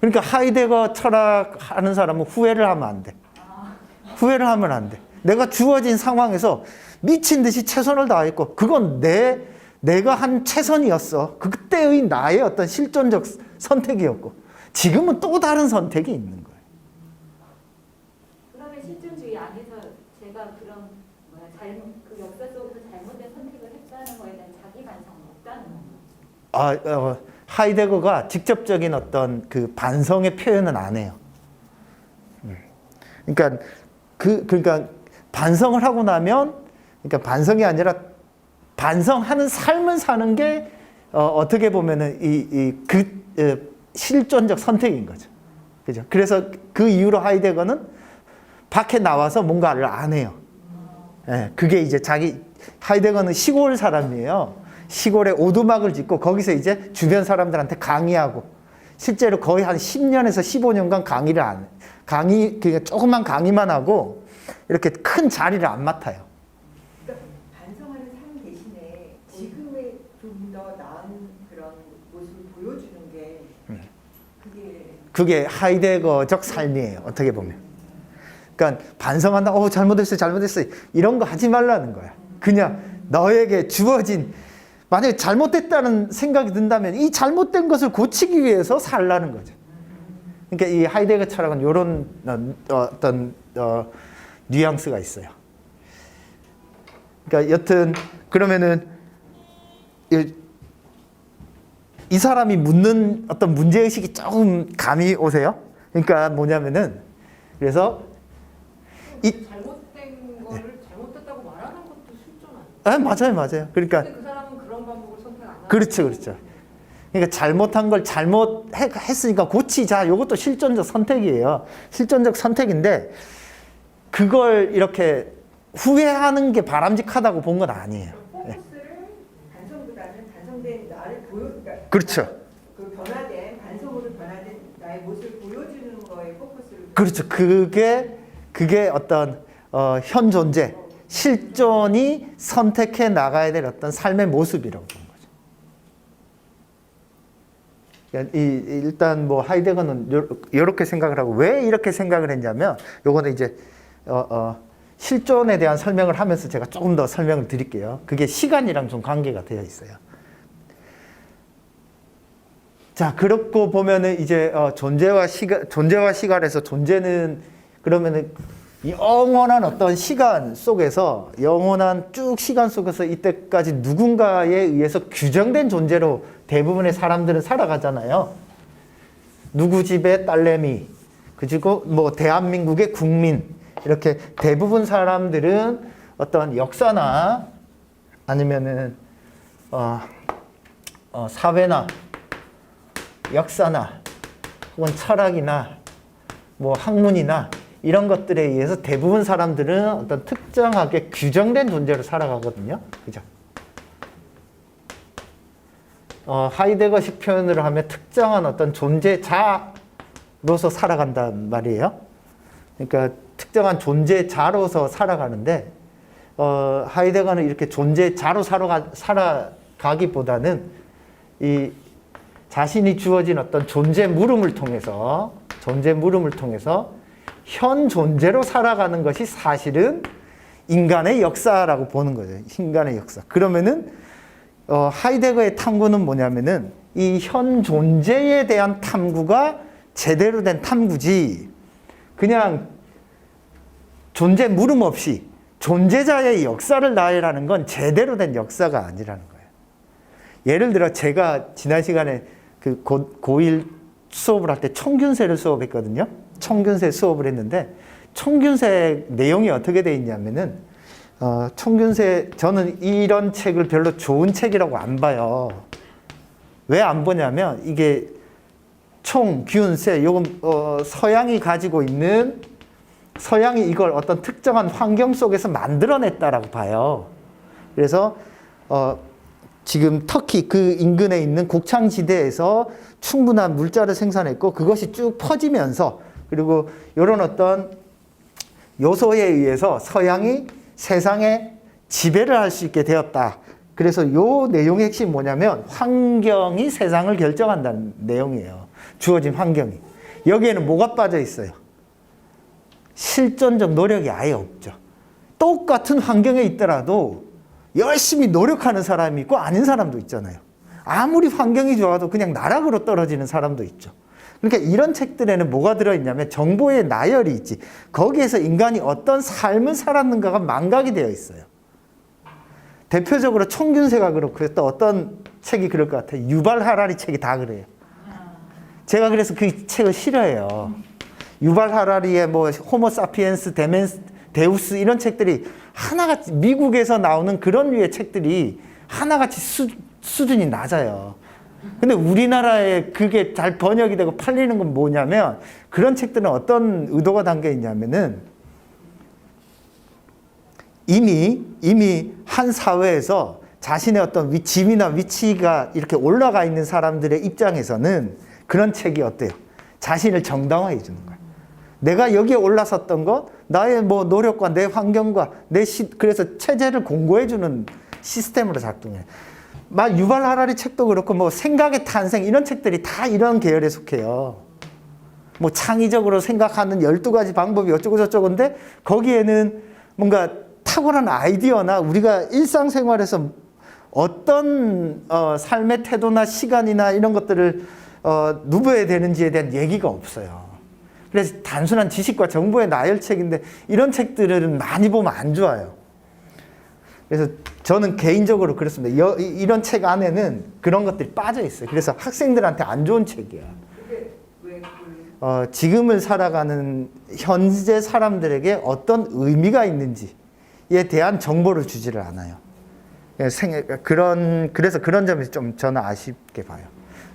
그러니까 하이데거 철학 하는 사람은 후회를 하면 안 돼. 후회를 하면 안 돼. 내가 주어진 상황에서 미친 듯이 최선을 다했고, 그건 내가 한 최선이었어. 그때의 나의 어떤 실존적 선택이었고, 지금은 또 다른 선택이 있는 거예요. 그러면 실존주의 안에서 제가 그런 그 역사 속에서 잘못된 선택을 했다는 거에 대한 자기 반성은 없다는 거예요. 하이데거가 직접적인 어떤 그 반성의 표현은 안 해요. 그러니까 반성을 하고 나면, 그러니까 반성이 아니라 반성하는 삶을 사는 게 어떻게 보면은 실존적 선택인 거죠. 그죠? 그래서 그 이후로 하이데거는 밖에 나와서 뭔가를 안 해요. 예, 그게 이제 하이데거는 시골 사람이에요. 시골에 오두막을 짓고 거기서 이제 주변 사람들한테 강의하고, 실제로 거의 한 10년에서 15년간 그러니까 조그만 강의만 하고 이렇게 큰 자리를 안 맡아요. 그러니까 반성하는 삶 대신에 지금의 좀 더 나은 그런 모습을 보여주는 게 그게 하이데거적 삶이에요. 어떻게 보면. 그러니까 반성한다. 잘못했어요. 이런 거 하지 말라는 거야. 그냥 너에게 주어진, 만약에 잘못됐다는 생각이 든다면 이 잘못된 것을 고치기 위해서 살라는 거죠. 그러니까 이 하이데거 철학은 이런 어떤 뉘앙스가 있어요. 그러니까 여튼 그러면은 이 사람이 묻는 어떤 문제의식이 조금 감이 오세요? 그러니까 뭐냐면은, 그래서 잘못된 거를 잘못됐다고 말하는 것도 실존 아니에요? 맞아요. 그러니까 근데 그 사람은 그런 방법을 선택 안 하는 그렇죠. 그러니까 잘못한 걸 잘못했으니까 고치자. 이것도 실존적 선택이에요. 실존적 선택인데 그걸 이렇게 후회하는 게 바람직하다고 본 건 아니에요. 포커스를 반성보다는 반성된 나를 그러니까 그렇죠. 그 변화된 반성으로 변화된 나의 모습을 보여주는 거에 포커스를. 그렇죠. 그게 어떤 현 존재, 실존이 선택해 나가야 될 어떤 삶의 모습이라고 보는 거죠. 그러니까 일단 뭐 하이데거는 이렇게 생각을 하고, 왜 이렇게 생각을 했냐면, 요거는 이제 실존에 대한 설명을 하면서 제가 조금 더 설명을 드릴게요. 그게 시간이랑 좀 관계가 되어 있어요. 자, 그렇고 보면은 이제 존재와 시간에서, 존재는 그러면은 영원한 어떤 시간 속에서, 영원한 쭉 시간 속에서 이때까지 누군가에 의해서 규정된 존재로 대부분의 사람들은 살아가잖아요. 누구 집의 딸내미, 그리고 뭐 대한민국의 국민, 이렇게 대부분 사람들은 어떤 역사나 아니면은 사회나 역사나 혹은 철학이나 뭐 학문이나 이런 것들에 의해서 대부분 사람들은 어떤 특정하게 규정된 존재로 살아가거든요. 그죠? 하이데거식 표현으로 하면 특정한 어떤 존재자로서 살아간단 말이에요. 그러니까 특정한 존재자로서 살아가는데, 하이데거는 이렇게 존재자로 살아가기보다는 이 자신이 주어진 어떤 존재 물음을 통해서 현 존재로 살아가는 것이 사실은 인간의 역사라고 보는 거죠. 인간의 역사. 그러면은 하이데거의 탐구는 뭐냐면은 이 현 존재에 대한 탐구가 제대로 된 탐구지, 그냥 존재 물음 없이 존재자의 역사를 나열하는 건 제대로 된 역사가 아니라는 거예요. 예를 들어 제가 지난 시간에 그 고1 수업을 할 때 청균세를 수업했거든요. 청균세 수업을 했는데 청균세 내용이 어떻게 돼 있냐면은 청균세, 저는 이런 책을 별로 좋은 책이라고 안 봐요. 왜 안 보냐면 이게 총, 균, 세, 요건 서양이 가지고 있는, 서양이 이걸 어떤 특정한 환경 속에서 만들어냈다라고 봐요. 그래서 지금 터키 그 인근에 있는 곡창지대에서 충분한 물자를 생산했고 그것이 쭉 퍼지면서, 그리고 이런 어떤 요소에 의해서 서양이 세상에 지배를 할 수 있게 되었다. 그래서 요 내용의 핵심이 뭐냐면 환경이 세상을 결정한다는 내용이에요. 주어진 환경이. 여기에는 뭐가 빠져 있어요? 실존적 노력이 아예 없죠. 똑같은 환경에 있더라도 열심히 노력하는 사람이 있고 아닌 사람도 있잖아요. 아무리 환경이 좋아도 그냥 나락으로 떨어지는 사람도 있죠. 그러니까 이런 책들에는 뭐가 들어있냐면 정보의 나열이 있지. 거기에서 인간이 어떤 삶을 살았는가가 망각이 되어 있어요. 대표적으로 청균세가 그렇고요. 또 어떤 책이 그럴 것 같아요. 유발 하라리 책이 다 그래요. 제가 그래서 그 책을 싫어해요. 유발 하라리의 뭐 호모사피엔스, 데우스 이런 책들이 하나같이, 미국에서 나오는 그런 류의 책들이 하나같이 수준이 낮아요. 근데 우리나라에 그게 잘 번역이 되고 팔리는 건 뭐냐면, 그런 책들은 어떤 의도가 담겨 있냐면은 이미 한 사회에서 자신의 어떤 지위나 위치가 이렇게 올라가 있는 사람들의 입장에서는 그런 책이 어때요? 자신을 정당화해 주는 거야. 내가 여기에 올라섰던 것, 나의 뭐 노력과 내 환경과 그래서 체제를 공고해 주는 시스템으로 작동해. 막 유발 하라리 책도 그렇고 뭐 생각의 탄생 이런 책들이 다 이런 계열에 속해요. 뭐 창의적으로 생각하는 12가지 방법이 어쩌고 저쩌고인데 거기에는 뭔가 탁월한 아이디어나 우리가 일상생활에서 어떤 삶의 태도나 시간이나 이런 것들을 누벼야 되는지에 대한 얘기가 없어요. 그래서 단순한 지식과 정보의 나열책인데 이런 책들은 많이 보면 안 좋아요. 그래서 저는 개인적으로 그렇습니다. 이런 책 안에는 그런 것들이 빠져 있어요. 그래서 학생들한테 안 좋은 책이야. 그게 왜 지금을 살아가는 현재 사람들에게 어떤 의미가 있는지에 대한 정보를 주지를 않아요. 그래서 그런 점에서 좀 저는 아쉽게 봐요.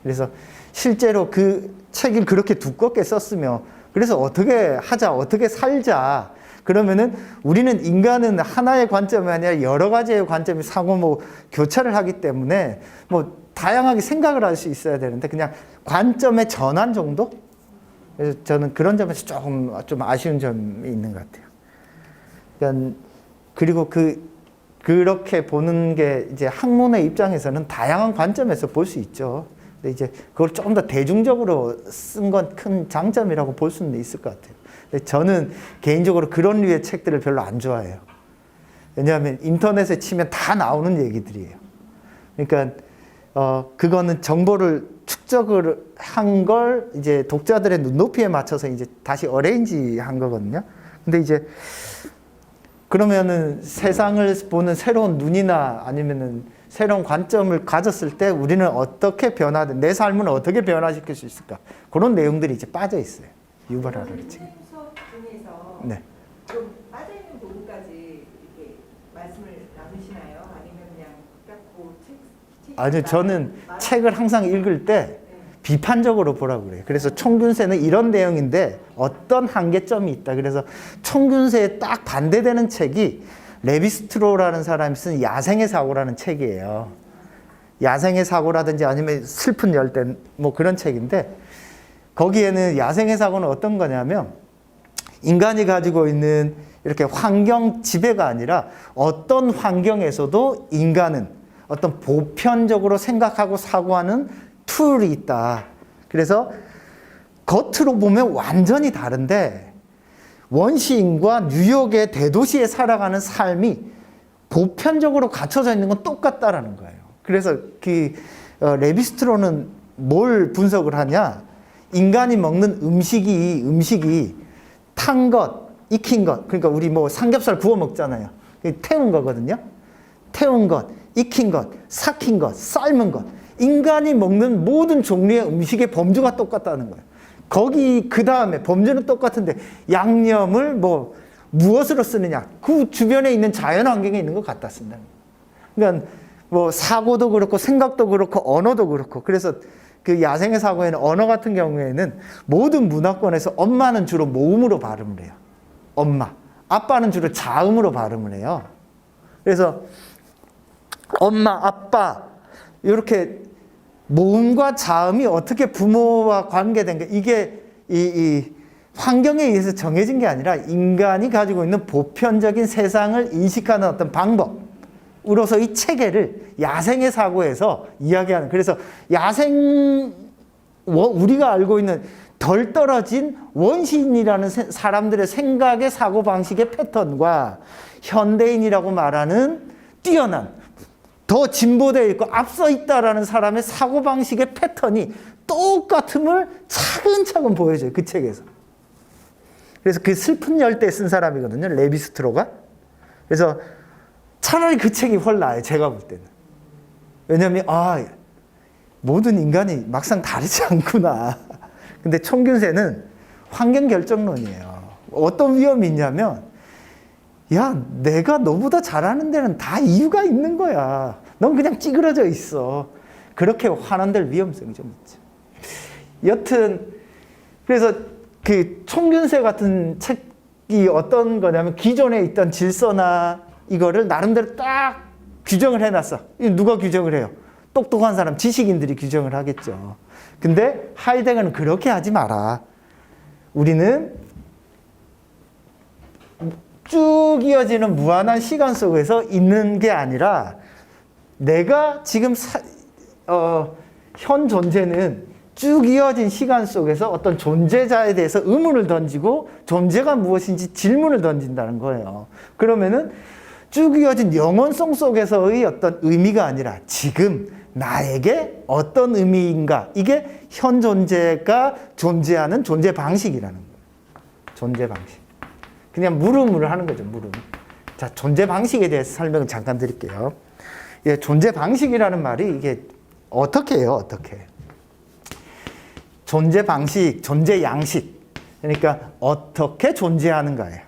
그래서 실제로 그 책을 그렇게 두껍게 썼으며, 그래서 어떻게 하자, 어떻게 살자. 그러면은 우리는 인간은 하나의 관점이 아니라 여러 가지의 관점이 상호 교차를 하기 때문에 뭐 다양하게 생각을 할 수 있어야 되는데 그냥 관점의 전환 정도? 그래서 저는 그런 점에서 좀 아쉬운 점이 있는 것 같아요. 그러니까 그리고 그렇게 보는 게 이제 학문의 입장에서는 다양한 관점에서 볼 수 있죠. 근데 이제 그걸 조금 더 대중적으로 쓴 건 큰 장점이라고 볼 수는 있을 것 같아요. 근데 저는 개인적으로 그런 류의 책들을 별로 안 좋아해요. 왜냐하면 인터넷에 치면 다 나오는 얘기들이에요. 그러니까 그거는 정보를 축적을 한 걸 이제 독자들의 눈높이에 맞춰서 이제 다시 어레인지 한 거거든요. 근데 이제 그러면은 세상을 보는 새로운 눈이나 아니면은 새로운 관점을 가졌을 때 우리는 어떻게 내 삶을 어떻게 변화시킬 수 있을까? 그런 내용들이 이제 빠져 있어요. 유발하라는 책. 수업 중에서 네. 좀 빠져있는 부분까지 이렇게 말씀을 나누시나요? 아니면 그냥 딱 그 아니요, 저는 책을 항상 읽을 때 비판적으로 보라고 그래요. 그래서 청균세는 이런 내용인데 어떤 한계점이 있다. 그래서 청균세에 딱 반대되는 책이 레비스트로라는 사람이 쓴 야생의 사고라는 책이에요. 야생의 사고라든지 아니면 슬픈 열대 뭐 그런 책인데, 거기에는 야생의 사고는 어떤 거냐면 인간이 가지고 있는 이렇게 환경 지배가 아니라 어떤 환경에서도 인간은 어떤 보편적으로 생각하고 사고하는 툴이 있다. 그래서 겉으로 보면 완전히 다른데 원시인과 뉴욕의 대도시에 살아가는 삶이 보편적으로 갖춰져 있는 건 똑같다라는 거예요. 그래서 레비스트로는 뭘 분석을 하냐? 인간이 먹는 음식이 탄 것, 익힌 것, 그러니까 우리 뭐 삼겹살 구워 먹잖아요. 태운 거거든요. 태운 것, 익힌 것, 삭힌 것, 삶은 것. 인간이 먹는 모든 종류의 음식의 범주가 똑같다는 거예요. 거기 그 다음에 범주는 똑같은데 양념을 뭐 무엇으로 쓰느냐, 그 주변에 있는 자연 환경에 있는 것 같다 쓴다는 거예요. 그러니까 뭐 사고도 그렇고 생각도 그렇고 언어도 그렇고, 그래서 그 야생의 사고에는 언어 같은 경우에는 모든 문화권에서 엄마는 주로 모음으로 발음을 해요. 엄마. 아빠는 주로 자음으로 발음을 해요. 그래서 엄마, 아빠 이렇게 모음과 자음이 어떻게 부모와 관계된 게, 이게 이 환경에 의해서 정해진 게 아니라 인간이 가지고 있는 보편적인 세상을 인식하는 어떤 방법으로서 이 체계를 야생의 사고에서 이야기하는, 그래서 우리가 알고 있는 덜 떨어진 원시인이라는 사람들의 생각의 사고방식의 패턴과 현대인이라고 말하는 뛰어난, 더 진보되어 있고 앞서 있다라는 사람의 사고방식의 패턴이 똑같음을 차근차근 보여줘요, 그 책에서. 그래서 그 슬픈 열대에 쓴 사람이거든요, 레비스트로가. 그래서 차라리 그 책이 훨 나아요, 제가 볼 때는. 왜냐하면 모든 인간이 막상 다르지 않구나. 근데 총균세는 환경결정론이에요. 어떤 위험이 있냐면, 야, 내가 너보다 잘하는 데는 다 이유가 있는 거야. 넌 그냥 찌그러져 있어. 그렇게 환원될 위험성이 좀 있죠. 여튼 그래서 그 총균세 같은 책이 어떤 거냐면, 기존에 있던 질서나 이거를 나름대로 딱 규정을 해놨어. 누가 규정을 해요? 똑똑한 사람, 지식인들이 규정을 하겠죠. 근데 하이데거는 그렇게 하지 마라. 우리는 쭉 이어지는 무한한 시간 속에서 있는 게 아니라, 내가 지금 현 존재는 쭉 이어진 시간 속에서 어떤 존재자에 대해서 의문을 던지고 존재가 무엇인지 질문을 던진다는 거예요. 그러면은 쭉 이어진 영원성 속에서의 어떤 의미가 아니라 지금 나에게 어떤 의미인가, 이게 현 존재가 존재하는 존재 방식이라는 거예요. 존재 방식. 그냥 물음을 하는 거죠, 물음. 자, 존재 방식에 대해서 설명을 잠깐 드릴게요. 예, 존재 방식이라는 말이 이게 어떻게 해요, 어떻게. 존재 방식, 존재 양식. 그러니까 어떻게 존재하는가예요.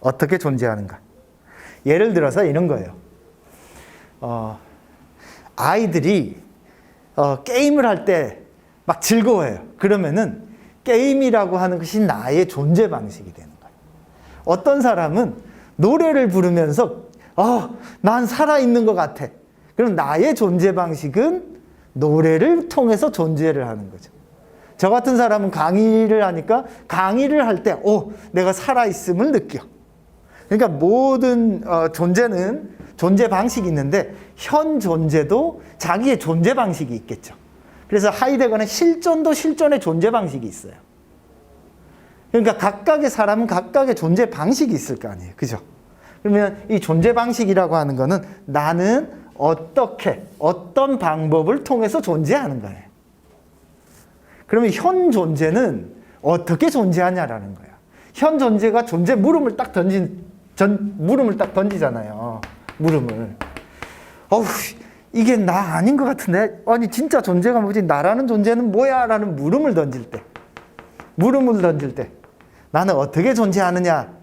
어떻게 존재하는가. 예를 들어서 이런 거예요. 아이들이 게임을 할 때 막 즐거워해요. 그러면은 게임이라고 하는 것이 나의 존재 방식이 되는 거예요. 어떤 사람은 노래를 부르면서 난 살아있는 것 같아. 그럼 나의 존재 방식은 노래를 통해서 존재를 하는 거죠. 저 같은 사람은 강의를 하니까 강의를 할 때 내가 살아있음을 느껴. 그러니까 모든 존재는 존재 방식이 있는데, 현 존재도 자기의 존재 방식이 있겠죠. 그래서 하이데거는 실존도 실존의 존재 방식이 있어요. 그러니까 각각의 사람은 각각의 존재 방식이 있을 거 아니에요. 그죠? 그러면 이 존재 방식이라고 하는 거는 나는 어떻게, 어떤 방법을 통해서 존재하는 거예요. 그러면 현 존재는 어떻게 존재하냐라는 거야. 현 존재가 존재 물음을 딱 던지잖아요. 물음을. 이게 나 아닌 것 같은데? 아니, 진짜 존재가 뭐지? 나라는 존재는 뭐야? 라는 물음을 던질 때. 나는 어떻게 존재하느냐?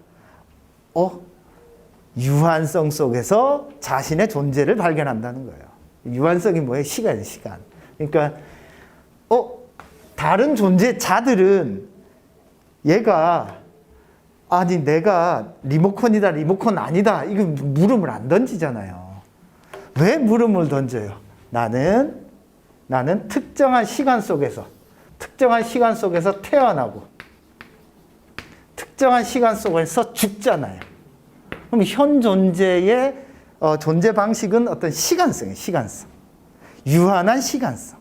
유한성 속에서 자신의 존재를 발견한다는 거예요. 유한성이 뭐예요? 시간이에요, 시간. 그러니까, 다른 존재자들은 얘가, 아니, 내가 리모컨이다, 리모컨 아니다. 이거 물음을 안 던지잖아요. 왜 물음을 던져요? 나는 특정한 시간 속에서 태어나고, 특정한 시간 속에서 죽잖아요. 그럼 현 존재의 존재 방식은 어떤 시간성이에요, 시간성. 유한한 시간성.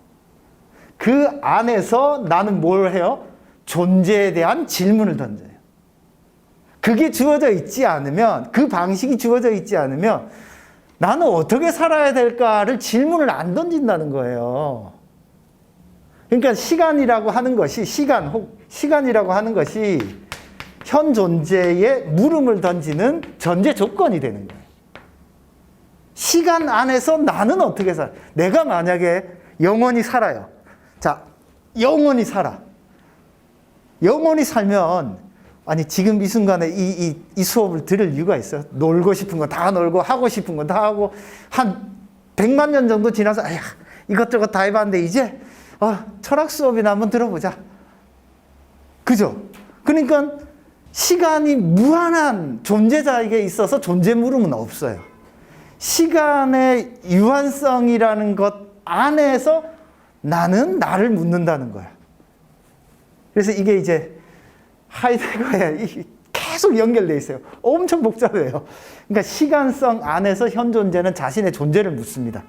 그 안에서 나는 뭘 해요? 존재에 대한 질문을 던져요. 그게 주어져 있지 않으면, 그 방식이 주어져 있지 않으면 나는 어떻게 살아야 될까를 질문을 안 던진다는 거예요. 그러니까 시간이라고 하는 것이, 시간이라고 하는 것이 현 존재에 물음을 던지는 전제 조건이 되는 거예요. 시간 안에서 나는 어떻게 살아? 내가 만약에 영원히 살아요. 자, 영원히 살아. 영원히 살면, 아니, 지금 이 순간에 이 수업을 들을 이유가 있어요. 놀고 싶은 거 다 놀고, 하고 싶은 거 다 하고, 한 100만 년 정도 지나서, 아야, 이것저것 다 해봤는데, 이제, 철학 수업이나 한번 들어보자. 그죠? 그러니까, 시간이 무한한 존재자에게 있어서 존재 물음은 없어요. 시간의 유한성이라는 것 안에서 나는 나를 묻는다는 거야. 그래서 이게 이제 하이데거에 계속 연결되어 있어요. 엄청 복잡해요. 그러니까 시간성 안에서 현 존재는 자신의 존재를 묻습니다.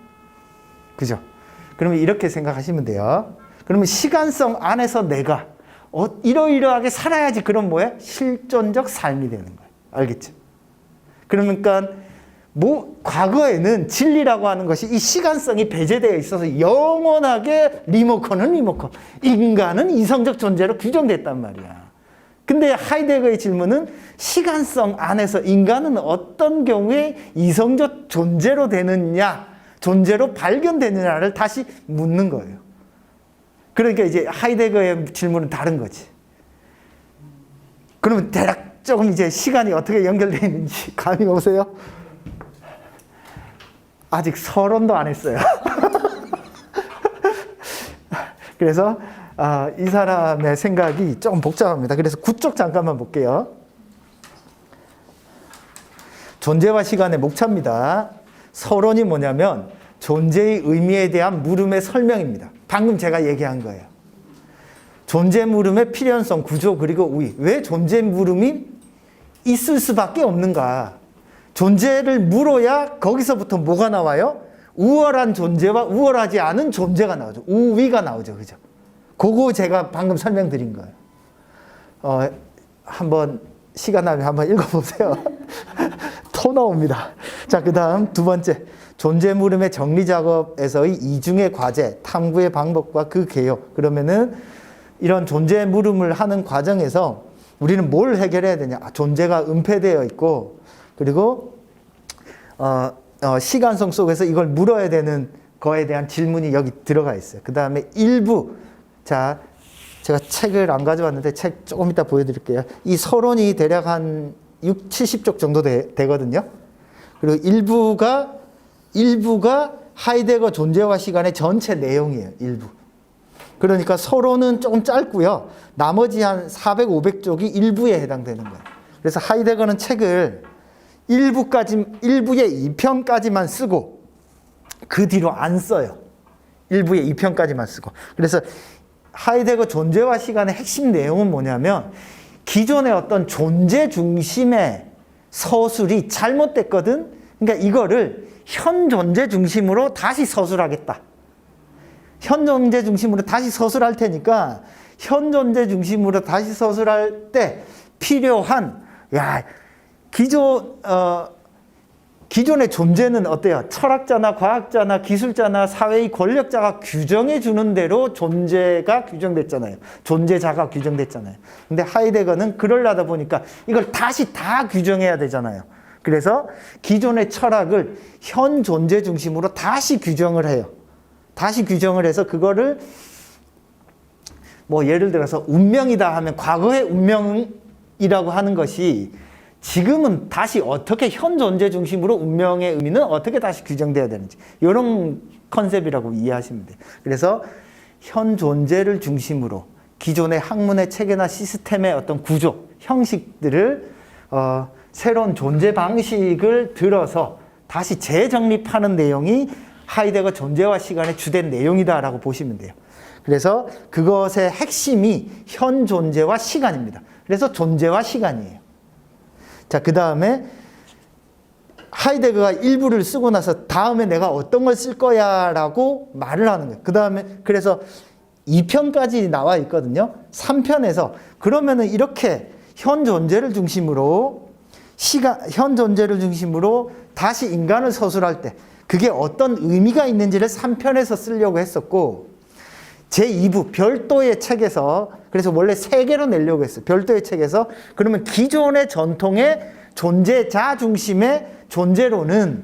그죠? 그러면 이렇게 생각하시면 돼요. 그러면 시간성 안에서 내가 이러이러하게 살아야지. 그럼 뭐야? 실존적 삶이 되는 거예요. 알겠죠? 그러니까 과거에는 진리라고 하는 것이 이 시간성이 배제되어 있어서 영원하게 리모컨은 리모컨, 인간은 이성적 존재로 규정됐단 말이야. 근데 하이데거의 질문은 시간성 안에서 인간은 어떤 경우에 이성적 존재로 되느냐, 존재로 발견되느냐를 다시 묻는 거예요. 그러니까 이제 하이데거의 질문은 다른 거지. 그러면 대략 조금 이제 시간이 어떻게 연결되어 있는지 감이 오세요? 아직 서론도 안 했어요. 그래서 이 사람의 생각이 조금 복잡합니다. 그래서 9쪽 잠깐만 볼게요. 존재와 시간의 목차입니다. 서론이 뭐냐면 존재의 의미에 대한 물음의 설명입니다. 방금 제가 얘기한 거예요. 존재 물음의 필연성, 구조, 그리고 우위. 왜 존재 물음이 있을 수밖에 없는가? 존재를 물어야 거기서부터 뭐가 나와요? 우월한 존재와 우월하지 않은 존재가 나오죠. 우위가 나오죠. 그죠? 그거 제가 방금 설명드린 거예요. 한번 시간 나면 한번 읽어보세요. 토 나옵니다. 자, 그 다음 두 번째. 존재 물음의 정리 작업에서의 이중의 과제, 탐구의 방법과 그 개요. 그러면은 이런 존재 물음을 하는 과정에서 우리는 뭘 해결해야 되냐? 존재가 은폐되어 있고, 그리고 시간성 속에서 이걸 물어야 되는 거에 대한 질문이 여기 들어가 있어요. 그 다음에 일부, 자, 제가 책을 안 가져왔는데 책 조금 이따 보여드릴게요. 이 서론이 대략 한 70쪽 정도 되거든요. 그리고 일부가 하이데거 존재와 시간의 전체 내용이에요. 일부. 그러니까 서론은 조금 짧고요. 나머지 한 400, 500쪽이 일부에 해당되는 거예요. 그래서 하이데거는 책을 일부의 2편까지만 쓰고 그 뒤로 안 써요. 일부의 2편까지만 쓰고. 그래서 하이데거 존재와 시간의 핵심 내용은 뭐냐면 기존의 어떤 존재 중심의 서술이 잘못됐거든. 그러니까 이거를 현 존재 중심으로 다시 서술하겠다. 현 존재 중심으로 다시 서술할 테니까 현 존재 중심으로 다시 서술할 때 필요한 기존의 존재는 어때요? 철학자나 과학자나 기술자나 사회의 권력자가 규정해 주는 대로 존재가 규정됐잖아요. 존재자가 규정됐잖아요. 근데 하이데거는 그러려다 보니까 이걸 다시 다 규정해야 되잖아요. 그래서 기존의 철학을 현 존재 중심으로 다시 규정을 해요. 다시 규정을 해서 그거를 뭐 예를 들어서 운명이다 하면 과거의 운명이라고 하는 것이 지금은 다시 어떻게 현 존재 중심으로 운명의 의미는 어떻게 다시 규정돼야 되는지 이런 컨셉이라고 이해하시면 돼요. 그래서 현 존재를 중심으로 기존의 학문의 체계나 시스템의 어떤 구조, 형식들을 새로운 존재 방식을 들어서 다시 재정립하는 내용이 하이데거 존재와 시간의 주된 내용이다라고 보시면 돼요. 그래서 그것의 핵심이 현 존재와 시간입니다. 그래서 존재와 시간이에요. 자, 그 다음에 하이데거가 일부를 쓰고 나서 다음에 내가 어떤 걸 쓸 거야 라고 말을 하는 거예요. 그 다음에 그래서 2편까지 나와 있거든요. 3편에서 그러면은 이렇게 현 존재를 중심으로 현 존재를 중심으로 다시 인간을 서술할 때 그게 어떤 의미가 있는지를 3편에서 쓰려고 했었고 제2부 별도의 책에서 그래서 원래 3개로 내려고 했어요. 별도의 책에서 그러면 기존의 전통의 존재자 중심의 존재론은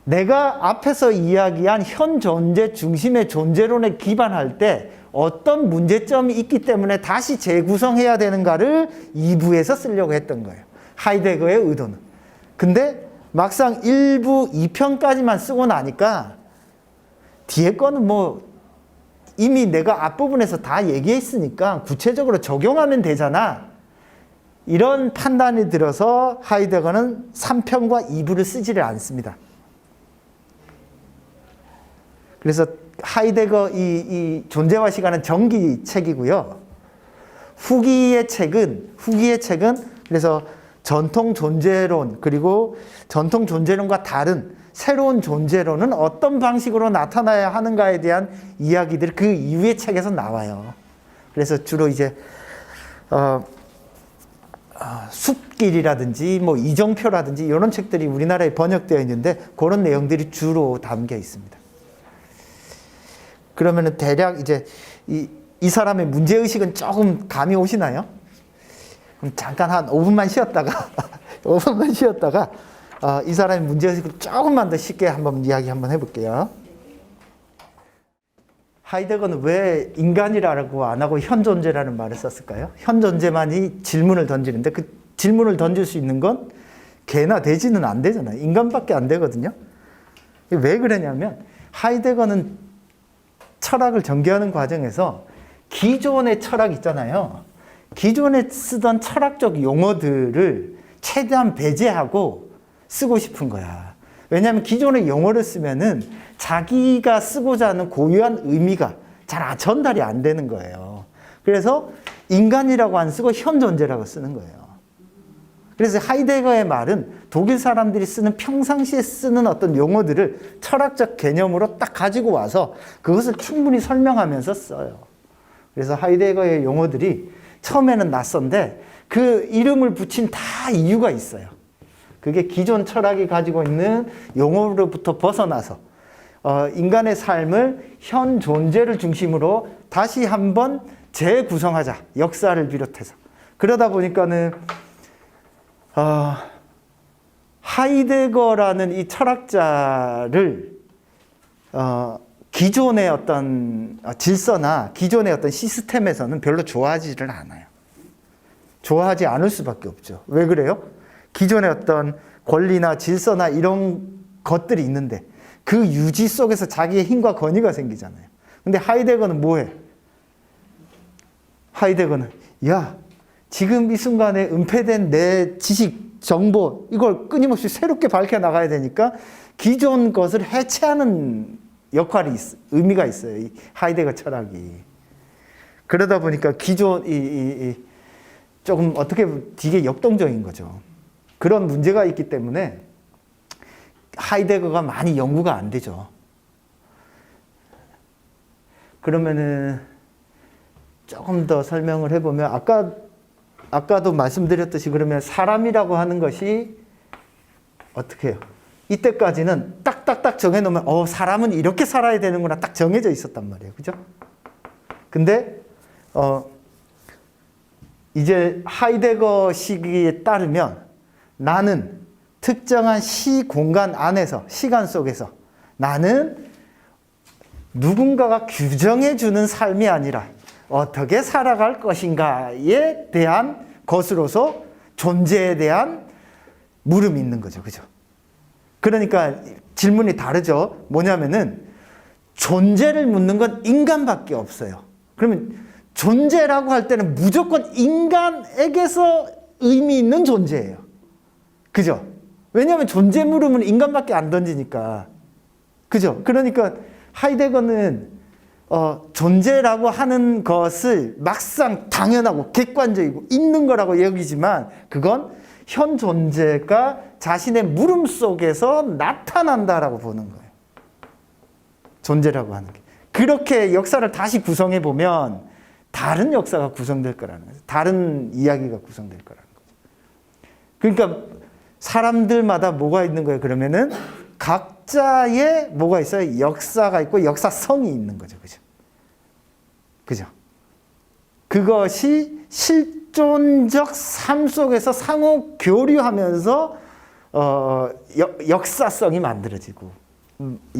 내가 앞에서 이야기한 현 존재 중심의 존재론에 기반할 때 어떤 문제점이 있기 때문에 다시 재구성해야 되는가를 2부에서 쓰려고 했던 거예요. 하이데거의 의도는. 근데 막상 1부 2편까지만 쓰고 나니까 뒤에 거는 뭐 이미 내가 앞부분에서 다 얘기했으니까 구체적으로 적용하면 되잖아. 이런 판단이 들어서 하이데거는 3편과 2부를 쓰지를 않습니다. 그래서 하이데거 이 존재와 시간은 정기 책이고요. 후기의 책은 그래서 전통 존재론 그리고 전통 존재론과 다른 새로운 존재론은 어떤 방식으로 나타나야 하는가에 대한 이야기들이 그 이후의 책에서 나와요. 그래서 주로 이제 숲길이라든지 뭐 이정표라든지 이런 책들이 우리나라에 번역되어 있는데 그런 내용들이 주로 담겨 있습니다. 그러면은 대략 이제 이 사람의 문제의식은 조금 감이 오시나요? 그럼 잠깐 한 5분만 쉬었다가 이 사람의 문제의식을 조금만 더 쉽게 한번 이야기 한번 해볼게요. 하이데거는 왜 인간이라고 안 하고 현존재라는 말을 썼을까요? 현존재만이 질문을 던지는데 그 질문을 던질 수 있는 건 개나 돼지는 안 되잖아요. 인간밖에 안 되거든요. 왜 그러냐면 하이데거는 철학을 전개하는 과정에서 기존의 철학 있잖아요. 기존에 쓰던 철학적 용어들을 최대한 배제하고 쓰고 싶은 거야. 왜냐하면 기존의 용어를 쓰면은 자기가 쓰고자 하는 고유한 의미가 잘 전달이 안 되는 거예요. 그래서 인간이라고 안 쓰고 현존재라고 쓰는 거예요. 그래서 하이데거의 말은 독일 사람들이 쓰는 평상시에 쓰는 어떤 용어들을 철학적 개념으로 딱 가지고 와서 그것을 충분히 설명하면서 써요. 그래서 하이데거의 용어들이 처음에는 낯선데 그 이름을 붙인 다 이유가 있어요. 그게 기존 철학이 가지고 있는 용어로부터 벗어나서 인간의 삶을 현 존재를 중심으로 다시 한번 재구성하자. 역사를 비롯해서. 그러다 보니까는 하이데거라는 이 철학자를 기존의 어떤 질서나 기존의 어떤 시스템에서는 별로 좋아하지를 않아요. 좋아하지 않을 수밖에 없죠. 왜 그래요? 기존의 어떤 권리나 질서나 이런 것들이 있는데 그 유지 속에서 자기의 힘과 권위가 생기잖아요. 근데 하이데거는 뭐해? 하이데거는 야, 지금 이 순간에 은폐된 내 지식, 정보 이걸 끊임없이 새롭게 밝혀나가야 되니까 기존 것을 해체하는 역할이 의미가 있어요. 이 하이데거 철학이. 그러다 보니까 기존 조금 어떻게 보면 되게 역동적인 거죠. 그런 문제가 있기 때문에 하이데거가 많이 연구가 안 되죠. 그러면은 조금 더 설명을 해보면 아까도 말씀드렸듯이 그러면 사람이라고 하는 것이 어떻게 해요? 이때까지는 딱딱딱 정해놓으면 사람은 이렇게 살아야 되는구나 딱 정해져 있었단 말이에요. 그죠? 근데 이제 하이데거 시기에 따르면 나는 특정한 시공간 안에서 시간 속에서 나는 누군가가 규정해주는 삶이 아니라 어떻게 살아갈 것인가에 대한 것으로서 존재에 대한 물음이 있는 거죠. 그죠? 그러니까 질문이 다르죠. 뭐냐면은 존재를 묻는 건 인간밖에 없어요. 그러면 존재라고 할 때는 무조건 인간에게서 의미 있는 존재예요. 그죠? 왜냐하면 존재 물음은 인간밖에 안 던지니까. 그죠? 그러니까 하이데거는 존재라고 하는 것을 막상 당연하고 객관적이고 있는 거라고 여기지만 그건 현 존재가 자신의 물음 속에서 나타난다라고 보는 거예요. 존재라고 하는 게. 그렇게 역사를 다시 구성해 보면 다른 역사가 구성될 거라는 거죠. 다른 이야기가 구성될 거라는 거죠. 그러니까 사람들마다 뭐가 있는 거예요? 그러면은 각자의 뭐가 있어요? 역사가 있고 역사성이 있는 거죠. 그죠? 그죠? 그것이 실존적 삶 속에서 상호 교류하면서 역사성이 만들어지고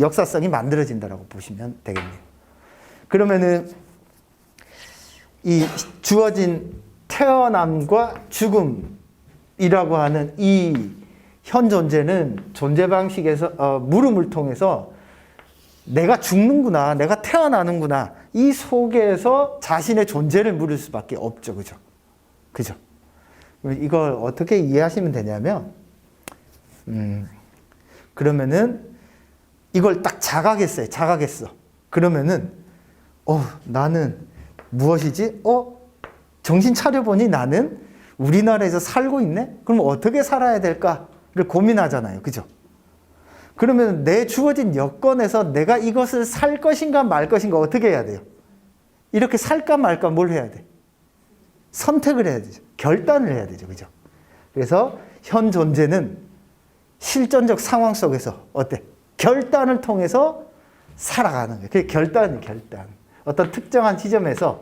역사성이 만들어진다라고 보시면 되겠네요. 그러면은 이 주어진 태어남과 죽음이라고 하는 이 현 존재는 존재 방식에서 물음을 통해서 내가 죽는구나, 내가 태어나는구나 이 속에서 자신의 존재를 물을 수밖에 없죠, 그죠? 그죠? 이걸 어떻게 이해하시면 되냐면, 그러면은 이걸 딱 자각했어요. 자각했어. 그러면은 나는 무엇이지? 정신 차려보니 나는 우리나라에서 살고 있네? 그럼 어떻게 살아야 될까를 고민하잖아요. 그죠? 그러면 내 주어진 여건에서 내가 이것을 살 것인가 말 것인가 어떻게 해야 돼요? 이렇게 살까 말까 뭘 해야 돼? 선택을 해야 되죠. 결단을 해야 되죠. 그죠? 그래서 현 존재는 실존적 상황 속에서 어때? 결단을 통해서 살아가는 거예요. 그게 결단. 어떤 특정한 지점에서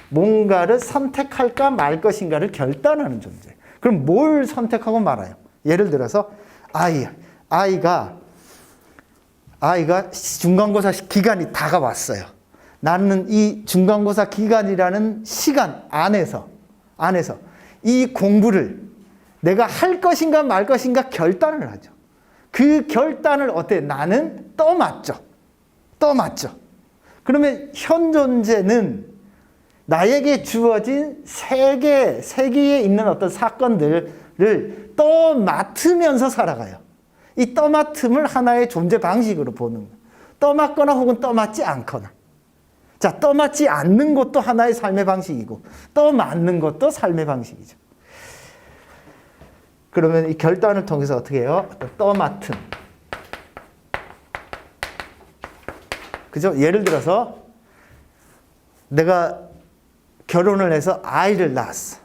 뭔가를 선택할까 말 것인가를 결단하는 존재. 그럼 뭘 선택하고 말아요? 예를 들어서 아이가 중간고사 기간이 다가왔어요. 나는 이 중간고사 기간이라는 시간 안에서 이 공부를 내가 할 것인가 말 것인가 결단을 하죠. 그 결단을 나는 떠맡죠. 그러면 현 존재는 나에게 주어진 세계에 있는 어떤 사건들을 떠맡으면서 살아가요. 이 떠맡음을 하나의 존재 방식으로 보는 거예요. 떠맡거나 혹은 떠맡지 않거나. 자, 떠맡지 않는 것도 하나의 삶의 방식이고 떠맡는 것도 삶의 방식이죠. 그러면 이 결단을 통해서 어떻게 해요? 떠맡음. 그죠? 예를 들어서 내가 결혼을 해서 아이를 낳았어.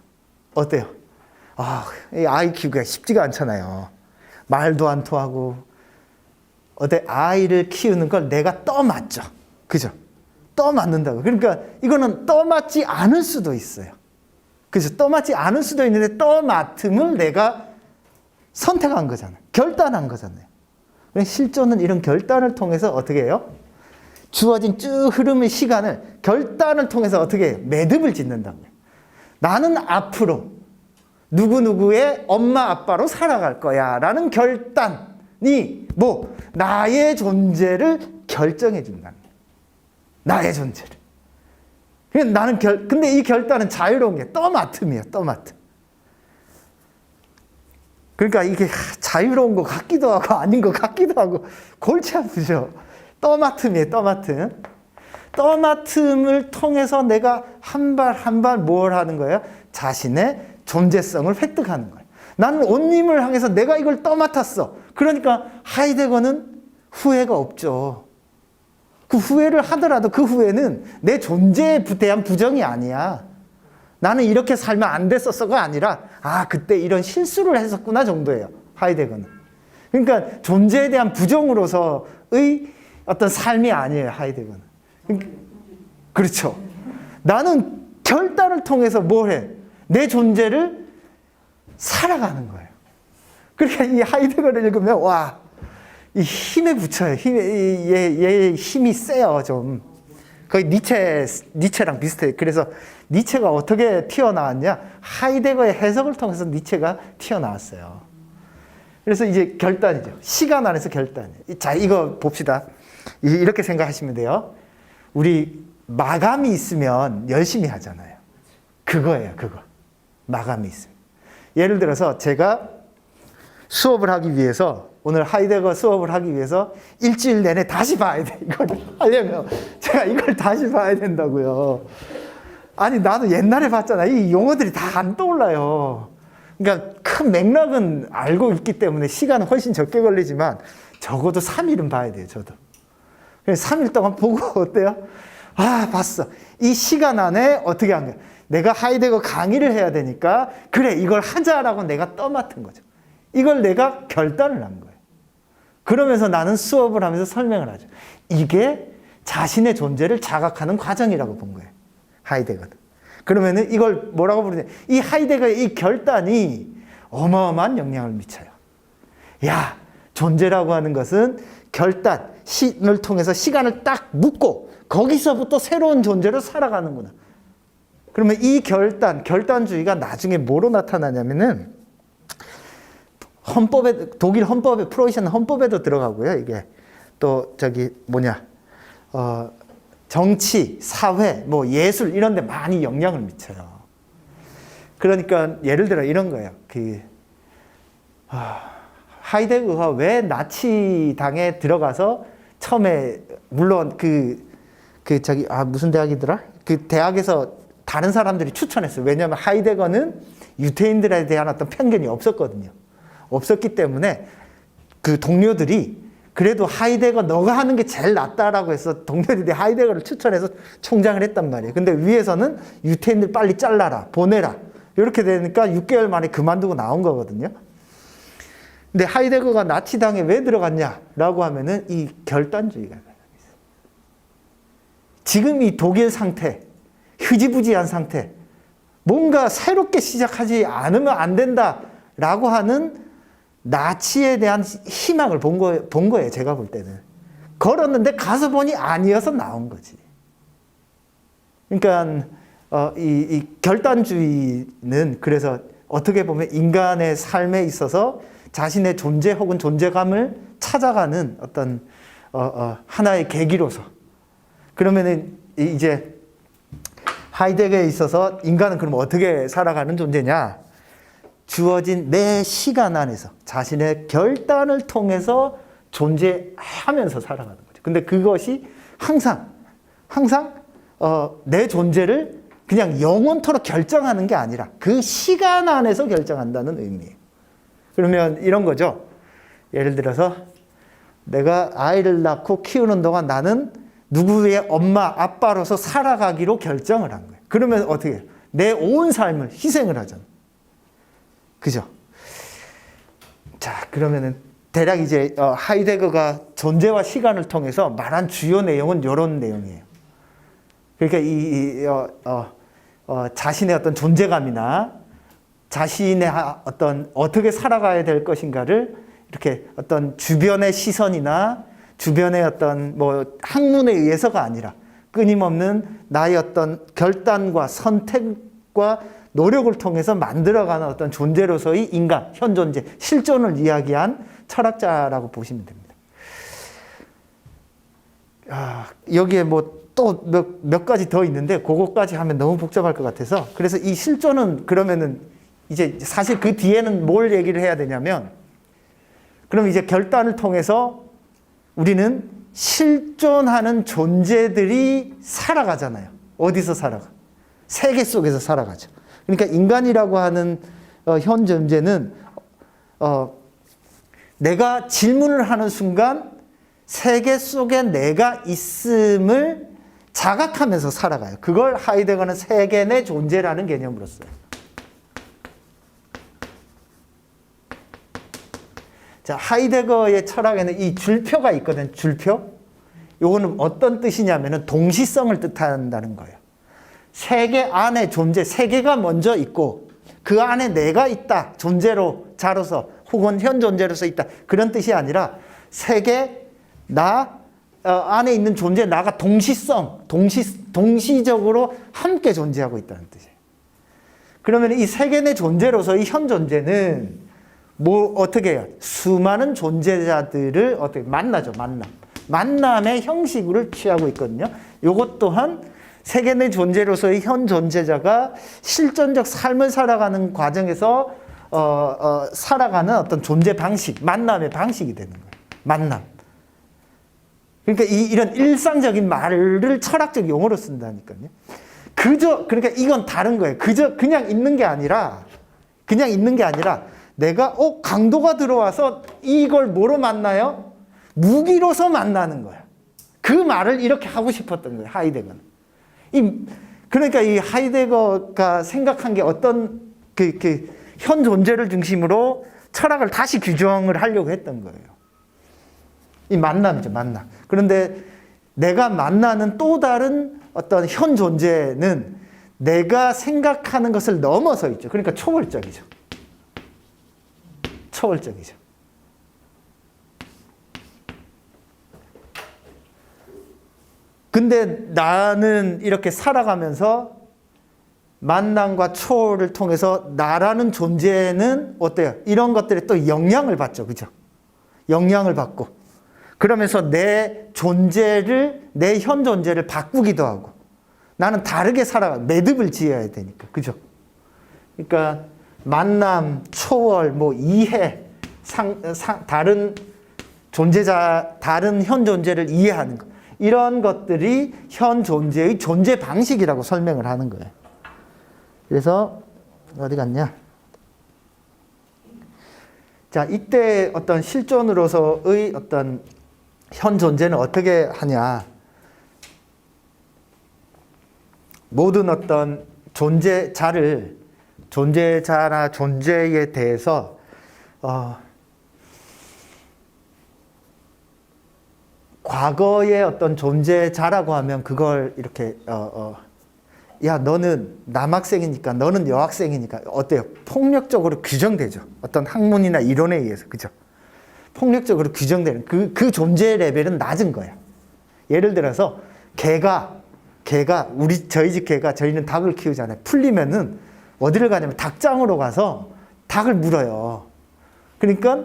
어때요? 이 아이 키우기가 쉽지가 않잖아요. 말도 안 통하고. 아이를 키우는 걸 내가 떠맡죠. 그죠? 떠맡는다고. 그러니까 이거는 떠맡지 않을 수도 있어요. 그죠? 떠맡지 않을 수도 있는데 떠맡음을 내가 선택한 거잖아요. 결단한 거잖아요. 실존은 이런 결단을 통해서 어떻게 해요? 주어진 쭉 흐름의 시간을 결단을 통해서 어떻게 해요? 매듭을 짓는다고요. 나는 앞으로 누구누구의 엄마 아빠로 살아갈 거야 라는 결단이 나의 존재를 결정해 준다는 거예요. 나의 존재를. 근데 이 결단은 자유로운 게 떠맡음이에요. 떠맡음. 그러니까 이게 자유로운 것 같기도 하고 아닌 것 같기도 하고 골치 아프죠. 떠맡음이에요. 떠맡음을 통해서 내가 한 발 한 발 뭘 하는 거예요? 자신의 존재성을 획득하는 거예요. 나는 온님을 향해서 내가 이걸 떠맡았어. 그러니까 하이데거는 후회가 없죠. 그 후회를 하더라도 그 후회는 내 존재에 대한 부정이 아니야. 나는 이렇게 살면 안 됐었어가 아니라 그때 이런 실수를 했었구나 정도예요. 하이데거는. 그러니까 존재에 대한 부정으로서의 어떤 삶이 아니에요. 하이데거는. 그렇죠. 나는 결단을 통해서 뭘 해? 내 존재를 살아가는 거예요. 그러니까 이 하이데거를 읽으면 이 힘에 붙여요. 얘 힘이 세요, 좀. 거의 니체랑 비슷해요. 그래서 니체가 어떻게 튀어나왔냐? 하이데거의 해석을 통해서 니체가 튀어나왔어요. 그래서 이제 결단이죠. 시간 안에서 결단이에요. 자, 이거 봅시다. 이렇게 생각하시면 돼요. 우리 마감이 있으면 열심히 하잖아요. 그거예요, 그거. 마감이 있으면. 예를 들어서 제가 수업을 하기 위해서 오늘 하이데거 수업을 하기 위해서 일주일 내내 다시 봐야 돼. 이걸 하려면 제가 이걸 다시 봐야 된다고요. 아니 나도 옛날에 봤잖아. 이 용어들이 다 안 떠올라요. 그러니까 큰 맥락은 알고 있기 때문에 시간은 훨씬 적게 걸리지만 적어도 3일은 봐야 돼요. 저도. 그래서 3일 동안 보고 어때요? 아, 봤어. 이 시간 안에 어떻게 한 거야? 내가 하이데거 강의를 해야 되니까 그래, 이걸 하자라고 내가 떠맡은 거죠. 이걸 내가 결단을 한 거예요. 그러면서 나는 수업을 하면서 설명을 하죠. 이게 자신의 존재를 자각하는 과정이라고 본 거예요. 하이데거는. 그러면은 이걸 뭐라고 부르냐? 이 하이데거의 이 결단이 어마어마한 영향을 미쳐요. 야, 존재라고 하는 것은 결단, 신을 통해서 시간을 딱 묶고 거기서부터 새로운 존재로 살아가는구나. 그러면 이 결단주의가 나중에 뭐로 나타나냐면은 헌법에, 독일 헌법에, 프로이센 헌법에도 들어가고요. 이게 또 정치, 사회, 뭐 예술 이런 데 많이 영향을 미쳐요. 그러니까 예를 들어 이런 거예요. 하이데거가 왜 나치당에 들어가서 처음에 물론 무슨 대학이더라? 그 대학에서 다른 사람들이 추천했어요. 왜냐하면 하이데거는 유태인들에 대한 어떤 편견이 없었거든요. 없었기 때문에 그 동료들이 그래도 하이데거 너가 하는 게 제일 낫다라고 해서 동료들이 하이데거를 추천해서 총장을 했단 말이에요. 근데 위에서는 유태인들 빨리 잘라라, 보내라. 이렇게 되니까 6개월 만에 그만두고 나온 거거든요. 근데 하이데거가 나치당에 왜 들어갔냐라고 하면은 이 결단주의가 있어요. 지금 이 독일 상태, 흐지부지한 상태, 뭔가 새롭게 시작하지 않으면 안 된다라고 하는 나치에 대한 희망을 본 거예요. 제가 볼 때는. 걸었는데 가서 보니 아니어서 나온 거지. 그러니까 이 결단주의는 그래서 어떻게 보면 인간의 삶에 있어서 자신의 존재 혹은 존재감을 찾아가는 어떤 하나의 계기로서, 그러면은 이제 하이데거에 있어서 인간은 그럼 어떻게 살아가는 존재냐? 주어진 매 시간 안에서 자신의 결단을 통해서 존재하면서 살아가는 거죠. 근데 그것이 항상 내 존재를 그냥 영원토록 결정하는 게 아니라 그 시간 안에서 결정한다는 의미예요. 그러면 이런 거죠. 예를 들어서 내가 아이를 낳고 키우는 동안 나는 누구의 엄마, 아빠로서 살아가기로 결정을 한 거예요. 그러면 어떻게 해요? 내 온 삶을 희생을 하잖아요. 그죠? 자, 그러면은 대략 이제 하이데거가 존재와 시간을 통해서 말한 주요 내용은 이런 내용이에요. 그러니까 자신의 어떤 존재감이나 자신의 어떻게 살아가야 될 것인가를 이렇게 어떤 주변의 시선이나 주변의 어떤 학문에 의해서가 아니라 끊임없는 나의 어떤 결단과 선택과 노력을 통해서 만들어가는 어떤 존재로서의 인간, 현존재, 실존을 이야기한 철학자라고 보시면 됩니다. 여기에 또 몇 가지 더 있는데 그거까지 하면 너무 복잡할 것 같아서, 그래서 이 실존은 그러면은 이제 사실 그 뒤에는 뭘 얘기를 해야 되냐면, 그럼 이제 결단을 통해서 우리는 실존하는 존재들이 살아가잖아요. 어디서 살아가? 세계 속에서 살아가죠. 그러니까 인간이라고 하는 현 존재는 내가 질문을 하는 순간 세계 속에 내가 있음을 자각하면서 살아가요. 그걸 하이데거는 세계 내 존재라는 개념으로 써요. 자, 하이데거의 철학에는 이 줄표가 있거든. 줄표. 요거는 어떤 뜻이냐면은 동시성을 뜻한다는 거예요. 세계 안에 존재, 세계가 먼저 있고 그 안에 내가 있다. 존재로, 자로서 혹은 현 존재로서 있다. 그런 뜻이 아니라 세계, 나 안에 있는 존재, 나가 동시적으로 함께 존재하고 있다는 뜻이에요. 그러면 이 세계 내 존재로서의 현 존재는 어떻게 해요? 수많은 존재자들을 어떻게 만나죠? 만남의 형식을 취하고 있거든요. 이것 또한 세계 내 존재로서의 현 존재자가 실존적 삶을 살아가는 과정에서 살아가는 어떤 존재 방식, 만남의 방식이 되는 거예요. 만남. 그러니까 이런 일상적인 말을 철학적 용어로 쓴다니까요. 그러니까 이건 다른 거예요. 그냥 있는 게 아니라 내가 강도가 들어와서 이걸 뭐로 만나요? 무기로서 만나는 거야. 그 말을 이렇게 하고 싶었던 거예요, 하이데거는. 그러니까 이 하이데거가 생각한 게 어떤 현 존재를 중심으로 철학을 다시 규정을 하려고 했던 거예요. 이 만남이죠, 만남. 그런데 내가 만나는 또 다른 어떤 현 존재는 내가 생각하는 것을 넘어서 있죠. 그러니까 초월적이죠. 초월적이죠. 근데 나는 이렇게 살아가면서 만남과 초월을 통해서 나라는 존재는 어때요? 이런 것들에 또 영향을 받죠. 그죠? 영향을 받고. 그러면서 내 존재를, 내 현 존재를 바꾸기도 하고. 나는 다르게 살아가, 매듭을 지어야 되니까. 그죠? 그러니까 만남, 초월, 뭐 이해, 다른 존재자, 다른 현 존재를 이해하는 것. 이런 것들이 현 존재의 존재 방식이라고 설명을 하는 거예요. 그래서 어디 갔냐? 자, 이때 어떤 실존으로서의 어떤 현 존재는 어떻게 하냐? 모든 어떤 존재자나 존재에 대해서 과거의 어떤 존재자라고 하면 그걸 이렇게 야, 너는 남학생이니까 너는 여학생이니까 어때요? 폭력적으로 규정되죠. 어떤 학문이나 이론에 의해서. 그죠? 폭력적으로 규정되는 그 존재 레벨은 낮은 거야. 예를 들어서 개가 저희 집 개가, 저희는 닭을 키우잖아요. 풀리면은 어디를 가냐면 닭장으로 가서 닭을 물어요. 그러니까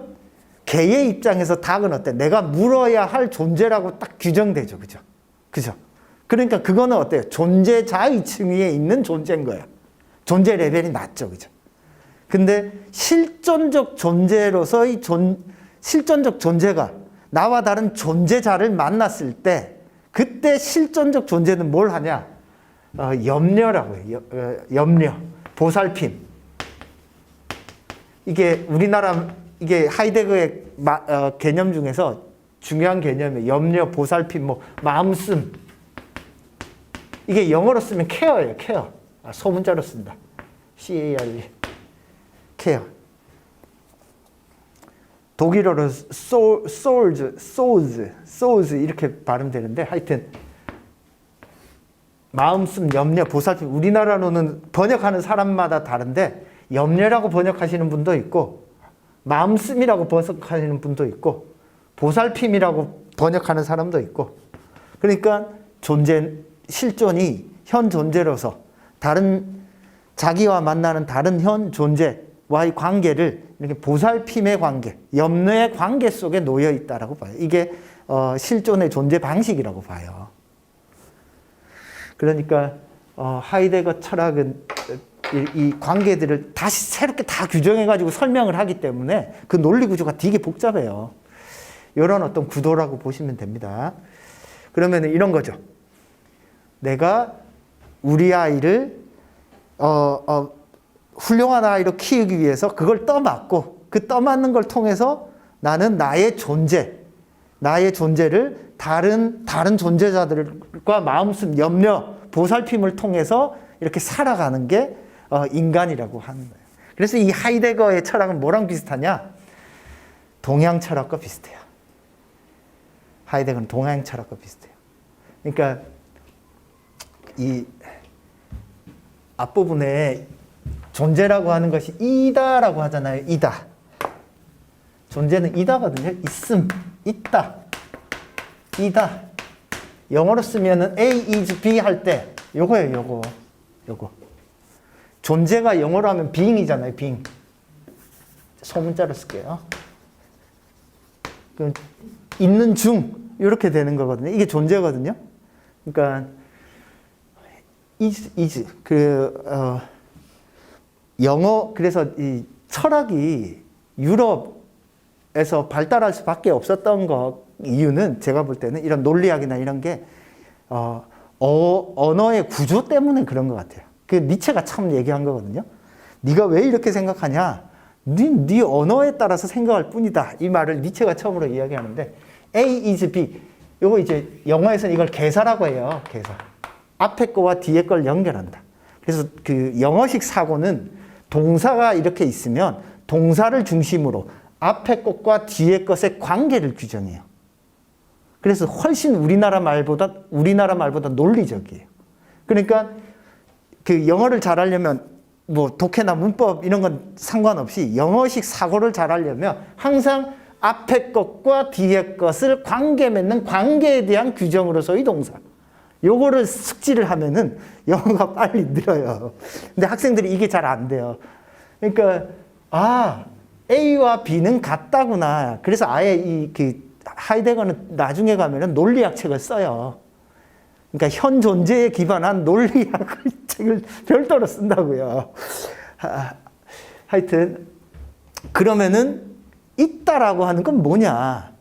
개의 입장에서 닭은 어때? 내가 물어야 할 존재라고 딱 규정되죠. 그죠? 그죠? 그러니까 그거는 어때요? 존재자의 층위에 있는 존재인 거야. 존재 레벨이 낮죠. 그죠? 근데 실존적 존재로서의 실존적 존재가 나와 다른 존재자를 만났을 때 그때 실존적 존재는 뭘 하냐? 염려라고 해요. 염려, 보살핌. 이게 이게 하이데거의 개념 중에서 중요한 개념이에요. 염려, 보살핌, 뭐 마음씀. 이게 영어로 쓰면 care예요. care. 소문자로 쓴다. C-A-R-E. care. 독일어로 souls 이렇게 발음되는데 하여튼 마음씀, 염려, 보살핌. 우리나라로는 번역하는 사람마다 다른데 염려라고 번역하시는 분도 있고 마음씀이라고 번역하시는 분도 있고 보살핌이라고 번역하는 사람도 있고 그러니까 실존이 현 존재로서 자기와 만나는 다른 현 존재와의 관계를 이렇게 보살핌의 관계, 염려의 관계 속에 놓여 있다라고 봐요. 이게 실존의 존재 방식이라고 봐요. 그러니까 하이데거 철학은 이 관계들을 다시 새롭게 다 규정해가지고 설명을 하기 때문에 그 논리 구조가 되게 복잡해요. 이런 어떤 구도라고 보시면 됩니다. 그러면 이런 거죠. 내가 우리 아이를 훌륭한 아이로 키우기 위해서 그걸 떠맡고 그 떠맡는 걸 통해서 나는 나의 존재를 다른 존재자들과 마음씀, 염려, 보살핌을 통해서 이렇게 살아가는 게 인간이라고 하는 거예요. 그래서 이 하이데거의 철학은 뭐랑 비슷하냐? 동양 철학과 비슷해요. 하이데거는 동양 철학과 비슷해요. 그러니까 이 앞부분에 존재라고 하는 것이 이다라고 하잖아요. 이다. 존재는 이다거든요. 있음, 있다, 이다. 영어로 쓰면은 A is B 할 때 요거예요. 요거. 존재가 영어로 하면 being이잖아요. being. 소문자로 쓸게요. 그럼 있는 중 이렇게 되는 거거든요. 이게 존재거든요. 그러니까 is 영어 그래서 이 철학이 유럽에서 발달할 수밖에 없었던 이유는 제가 볼 때는 이런 논리학이나 이런 게 언어의 구조 때문에 그런 것 같아요. 그 니체가 참 얘기한 거거든요. 네가 왜 이렇게 생각하냐? 네 언어에 따라서 생각할 뿐이다. 이 말을 니체가 처음으로 이야기하는데 A is B. 요거 이제 영어에서는 이걸 개사라고 해요. 개사. 앞에 거와 뒤에 걸 연결한다. 그래서 그 영어식 사고는 동사가 이렇게 있으면 동사를 중심으로 앞에 것과 뒤에 것의 관계를 규정해요. 그래서 훨씬 우리나라 말보다 논리적이에요. 그러니까 그 영어를 잘하려면 뭐 독해나 문법 이런 건 상관없이 영어식 사고를 잘하려면 항상 앞에 것과 뒤에 것을 관계 맺는 관계에 대한 규정으로서의 동사. 요거를 숙지를 하면은 영어가 빨리 늘어요. 근데 학생들이 이게 잘 안 돼요. 그러니까 A와 B는 같다구나. 그래서 아예 이 그 하이데거는 나중에 가면은 논리학 책을 써요. 그러니까 현 존재에 기반한 논리학 책을 별도로 쓴다고요. 하여튼 그러면은 있다라고 하는 건 뭐냐?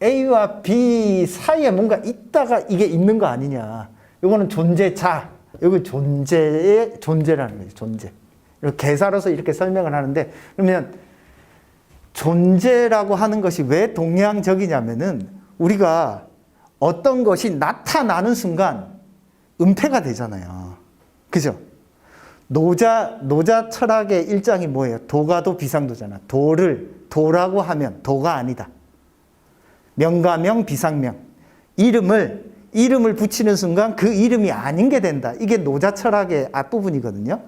A와 B 사이에 뭔가 있다가 이게 있는 거 아니냐? 요거는 존재자. 요거 존재라는 거죠. 존재. 개사로서 이렇게 설명을 하는데 그러면 존재라고 하는 것이 왜 동양적이냐면은 우리가 어떤 것이 나타나는 은폐가 되잖아요. 그죠? 노자 철학의 일장이 뭐예요? 도가도 비상도잖아. 도라고 하면 도가 아니다. 명가명 비상명. 이름을 붙이는 순간 그 이름이 아닌 게 된다. 이게 노자 철학의 앞부분이거든요.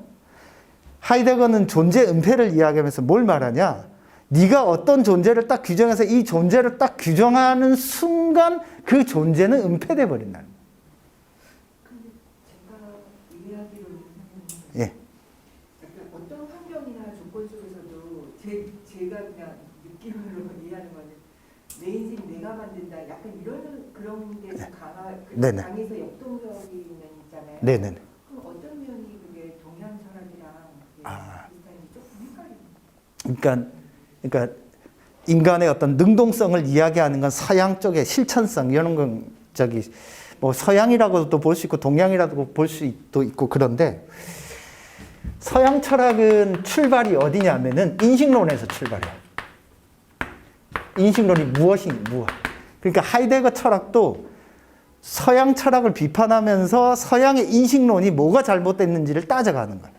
하이데거는 존재 은폐를 이야기하면서 뭘 말하냐? 네가 어떤 존재를 딱 규정해서 이 존재를 딱 규정하는 순간 그 존재는 은폐돼 버린다. 근데 제가 이해하기로는 예. 어떤 환경이나 조건 속에서도 제가 그냥 느낌으로 이해하는 거는 내 인생 내가 만든다. 약간 이런 그런 게 네네. 강에서 역동적이 있잖아요. 네네. 그럼 어떤 면이 그게 동양 철학이랑 비슷한지 조금 헷갈립니다. 그러니까 인간의 어떤 능동성을 이야기하는 건 서양 쪽의 실천성 이런 건 뭐 서양이라고도 볼 수 있고 동양이라고 볼 수도 있고 그런데 서양 철학은 출발이 어디냐면은 인식론에서 출발해요. 인식론이 무엇. 그러니까 하이데거 철학도 서양 철학을 비판하면서 서양의 인식론이 뭐가 잘못됐는지를 따져가는 거예요.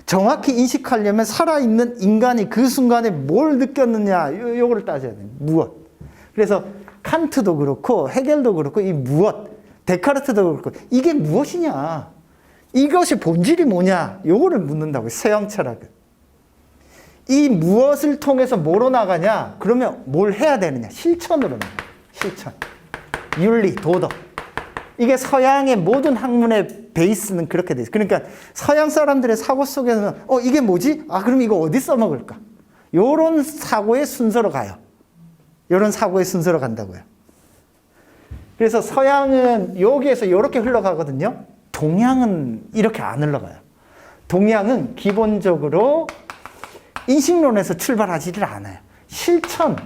정확히 인식하려면 살아있는 인간이 그 순간에 뭘 느꼈느냐, 요거를 따져야 돼요. 무엇. 그래서 칸트도 그렇고, 헤겔도 그렇고, 이 무엇, 데카르트도 그렇고, 이게 무엇이냐, 이것이 본질이 뭐냐, 요거를 묻는다고요. 서양 철학은. 이 무엇을 통해서 뭐로 나가냐, 그러면 뭘 해야 되느냐, 실천으로 나가요. 실천. 윤리, 도덕. 이게 서양의 모든 학문의 베이스는 그렇게 돼 있어요. 그러니까 서양 사람들의 사고 속에는 이게 뭐지? 그럼 이거 어디 써먹을까? 요런 사고의 순서로 가요. 요런 사고의 순서로 간다고요. 그래서 서양은 여기에서 이렇게 흘러가거든요. 동양은 이렇게 안 흘러가요. 동양은 기본적으로 인식론에서 출발하지를 않아요. 실천론에서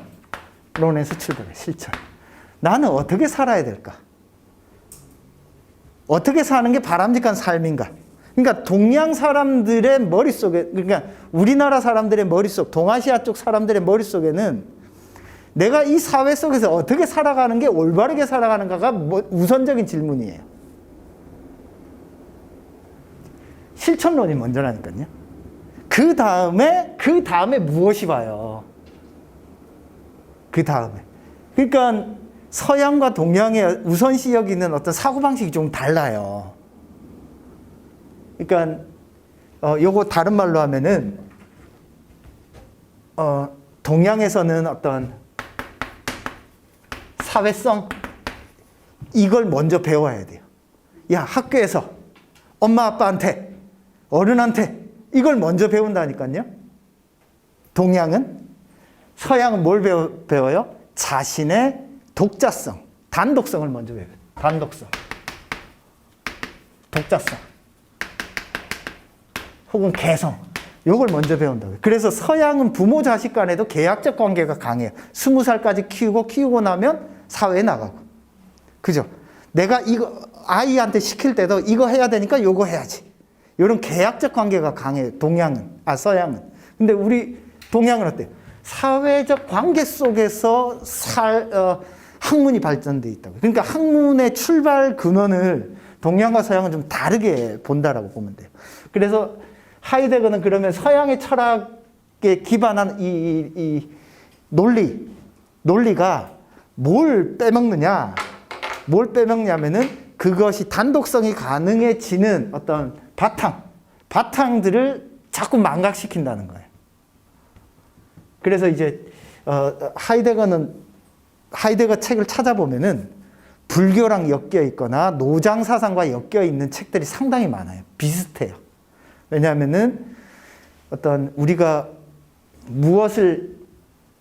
출발해요. 실천. 나는 어떻게 살아야 될까? 어떻게 사는 게 바람직한 삶인가? 그러니까 동양 사람들의 머릿속에, 그러니까 우리나라 사람들의 머릿속, 동아시아 쪽 사람들의 머릿속에는 내가 이 사회 속에서 어떻게 살아가는 게 올바르게 살아가는가가 우선적인 질문이에요. 실천론이 먼저라니까요. 그 다음에 무엇이 와요? 그 다음에. 그러니까 서양과 동양의 우선시 여기는 어떤 사고방식이 좀 달라요. 그러니까, 요거 다른 말로 하면은, 동양에서는 어떤 사회성, 이걸 먼저 배워야 돼요. 야, 학교에서 엄마, 아빠한테, 어른한테 이걸 먼저 배운다니까요. 서양은 뭘 배워요? 자신의 독자성, 단독성을 먼저 배워요. 단독성, 독자성, 혹은 개성, 이걸 먼저 배운다고요. 그래서 서양은 부모 자식 간에도 계약적 관계가 강해요. 20살까지 키우고 나면 사회에 나가고. 그죠? 내가 이거 아이한테 시킬 때도 이거 해야 되니까 요거 해야지. 이런 계약적 관계가 강해요. 서양은. 근데 우리 동양은 어때요? 사회적 관계 속에서 학문이 발전돼 있다고. 그러니까 학문의 출발 근원을 동양과 서양은 좀 다르게 본다라고 보면 돼요. 그래서 하이데거는 그러면 서양의 철학에 기반한 이 논리가 뭘 빼먹느냐면은 그것이 단독성이 가능해지는 어떤 바탕들을 자꾸 망각시킨다는 거예요. 그래서 이제 하이데거 책을 찾아보면은 불교랑 엮여 있거나 노장 사상과 엮여 있는 책들이 상당히 많아요. 비슷해요. 왜냐하면은 어떤 우리가 무엇을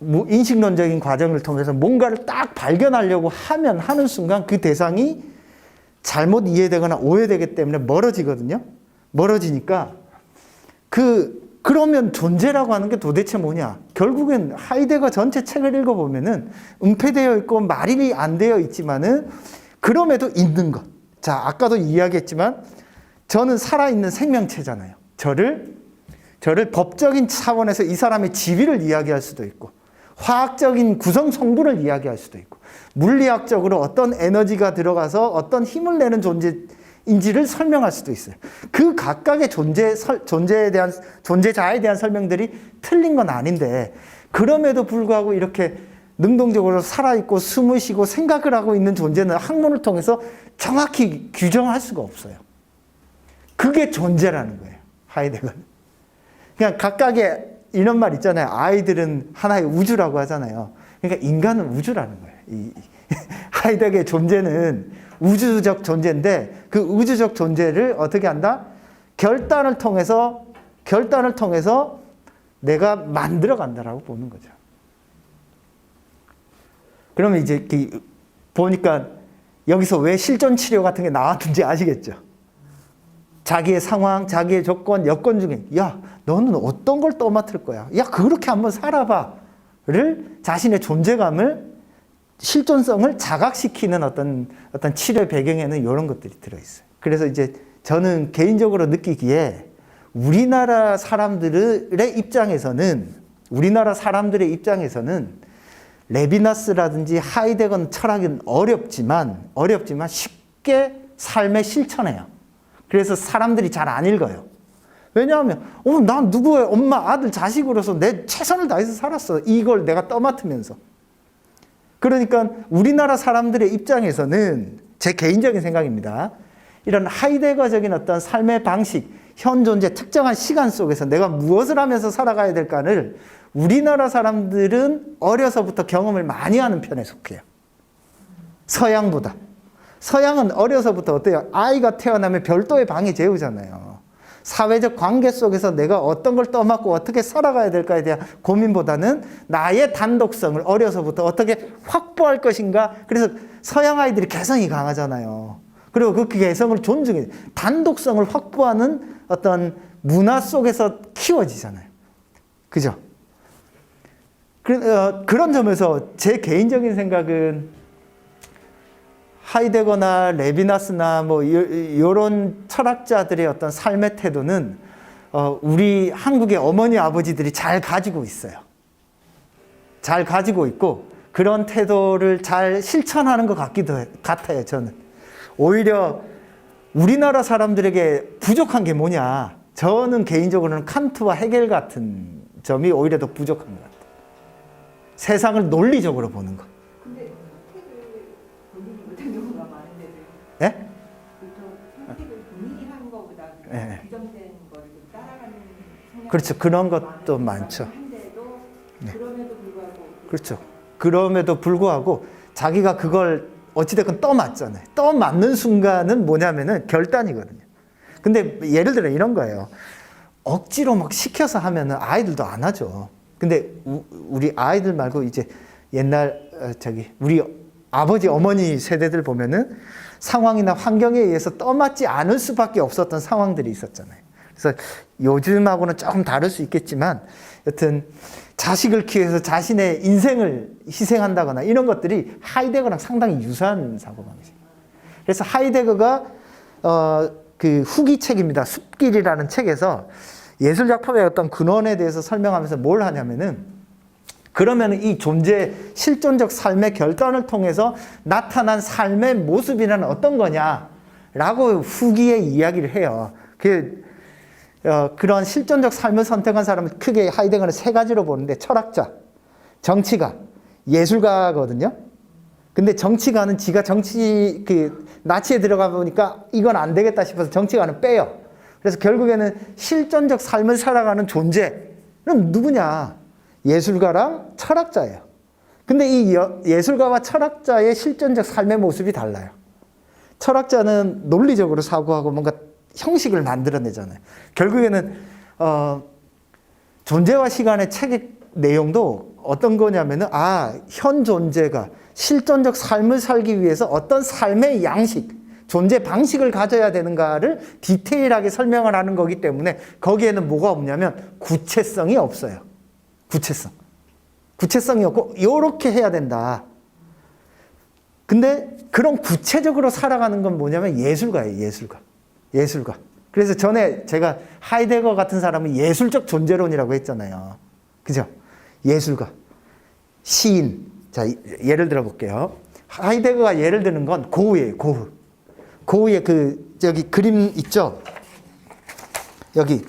인식론적인 과정을 통해서 뭔가를 딱 발견하려고 하는 순간 그 대상이 잘못 이해되거나 오해되기 때문에 멀어지거든요. 멀어지니까 그러면 존재라고 하는 게 도대체 뭐냐? 결국엔 하이데거 전체 책을 읽어보면은 은폐되어 있고 말이 안 되어 있지만은 그럼에도 있는 것. 자, 아까도 이야기했지만 저는 살아있는 생명체잖아요. 저를 법적인 차원에서 이 사람의 지위를 이야기할 수도 있고 화학적인 구성 성분을 이야기할 수도 있고 물리학적으로 어떤 에너지가 들어가서 어떤 힘을 내는 존재인지를 설명할 수도 있어요. 그 각각의 존재자에 대한 설명들이 틀린 건 아닌데 그럼에도 불구하고 이렇게 능동적으로 살아있고 숨을 쉬고 생각을 하고 있는 존재는 학문을 통해서 정확히 규정할 수가 없어요. 그게 존재라는 거예요. 하이데거는. 그냥 각각의 이런 말 있잖아요. 아이들은 하나의 우주라고 하잖아요. 그러니까 인간은 우주라는 거예요. 이 하이데거의 존재는 우주적 존재인데 그 우주적 존재를 어떻게 한다? 결단을 통해서 내가 만들어 간다라고 보는 거죠. 그러면 이제 보니까 여기서 왜 실존 치료 같은 게 나왔는지 아시겠죠? 자기의 상황, 자기의 조건, 여건 중에 야, 너는 어떤 걸 떠맡을 거야? 야, 그렇게 한번 살아봐.를 자신의 존재감을 실존성을 자각시키는 어떤 치료의 배경에는 이런 것들이 들어있어요. 그래서 이제 저는 개인적으로 느끼기에 우리나라 사람들의 입장에서는 레비나스라든지 하이데거 철학은 어렵지만 쉽게 삶에 실천해요. 그래서 사람들이 잘 안 읽어요. 왜냐하면 난 누구의 엄마, 아들, 자식으로서 내 최선을 다해서 살았어. 이걸 내가 떠맡으면서. 그러니까 우리나라 사람들의 입장에서는 제 개인적인 생각입니다. 이런 하이데거적인 어떤 삶의 방식, 현 존재, 특정한 시간 속에서 내가 무엇을 하면서 살아가야 될까를 우리나라 사람들은 어려서부터 경험을 많이 하는 편에 속해요. 서양보다. 서양은 어려서부터 어때요? 아이가 태어나면 별도의 방에 재우잖아요. 사회적 관계 속에서 내가 어떤 걸 떠맡고 어떻게 살아가야 될까에 대한 고민보다는 나의 단독성을 어려서부터 어떻게 확보할 것인가. 그래서 서양 아이들이 개성이 강하잖아요. 그리고 그 개성을 존중해. 단독성을 확보하는 어떤 문화 속에서 키워지잖아요. 그죠? 그런 점에서 제 개인적인 생각은 하이데거나 레비나스나 뭐 이런 철학자들의 어떤 삶의 태도는 우리 한국의 어머니 아버지들이 잘 가지고 있어요. 잘 가지고 있고 그런 태도를 잘 실천하는 것 같아요. 저는 오히려 우리나라 사람들에게 부족한 게 뭐냐? 저는 개인적으로는 칸트와 헤겔 같은 점이 오히려 더 부족한 것 같아요. 세상을 논리적으로 보는 것. 근데 선택을 본인이 못한 경우가 많은데도. 예? 보통 선택을 본인이 한 것보다 예. 규정된 거를 좀 따라가는 성향이 그렇죠. 그런 것도 많죠. 한데도 네. 그럼에도 불구하고 그렇죠. 그럼에도 불구하고 자기가 그걸 어찌됐건 떠맞잖아요. 떠맞는 순간은 뭐냐면은 결단이거든요. 근데 예를 들어 이런 거예요. 억지로 막 시켜서 하면은 아이들도 안 하죠. 근데 우리 아이들 말고 이제 옛날 우리 아버지 어머니 세대들 보면은 상황이나 환경에 의해서 떠맞지 않을 수밖에 없었던 상황들이 있었잖아요. 그래서 요즘하고는 조금 다를 수 있겠지만 여튼 자식을 키워서 자신의 인생을 희생한다거나 이런 것들이 하이데거랑 상당히 유사한 사고방식이에요. 그래서 하이데거가 그 후기 책입니다. 숲길이라는 책에서 예술작품의 어떤 근원에 대해서 설명하면서 뭘 하냐면은 그러면 이 존재, 실존적 삶의 결단을 통해서 나타난 삶의 모습이란 어떤 거냐라고 후기에 이야기를 해요. 그런 실존적 삶을 선택한 사람은 크게 하이데거는 세 가지로 보는데, 철학자, 정치가, 예술가거든요. 근데 정치가는 지가 나치에 들어가 보니까 이건 안 되겠다 싶어서 정치가는 빼요. 그래서 결국에는 실존적 삶을 살아가는 존재는 누구냐? 예술가랑 철학자예요. 근데 이 예술가와 철학자의 실존적 삶의 모습이 달라요. 철학자는 논리적으로 사고하고 뭔가 형식을 만들어내잖아요. 결국에는 존재와 시간의 책의 내용도 어떤 거냐면은, 현 존재가 실존적 삶을 살기 위해서 어떤 삶의 양식, 존재 방식을 가져야 되는가를 디테일하게 설명을 하는 거기 때문에 거기에는 뭐가 없냐면 구체성이 없어요. 구체성이 없고 이렇게 해야 된다. 근데 그런 구체적으로 살아가는 건 뭐냐면 예술가예요. 예술가. 그래서 전에 제가 하이데거 같은 사람은 예술적 존재론이라고 했잖아요. 그죠? 예술가, 시인. 자, 예를 들어 볼게요. 하이데거가 예를 드는 건 고흐예요. 고흐의 저기 그림 있죠? 여기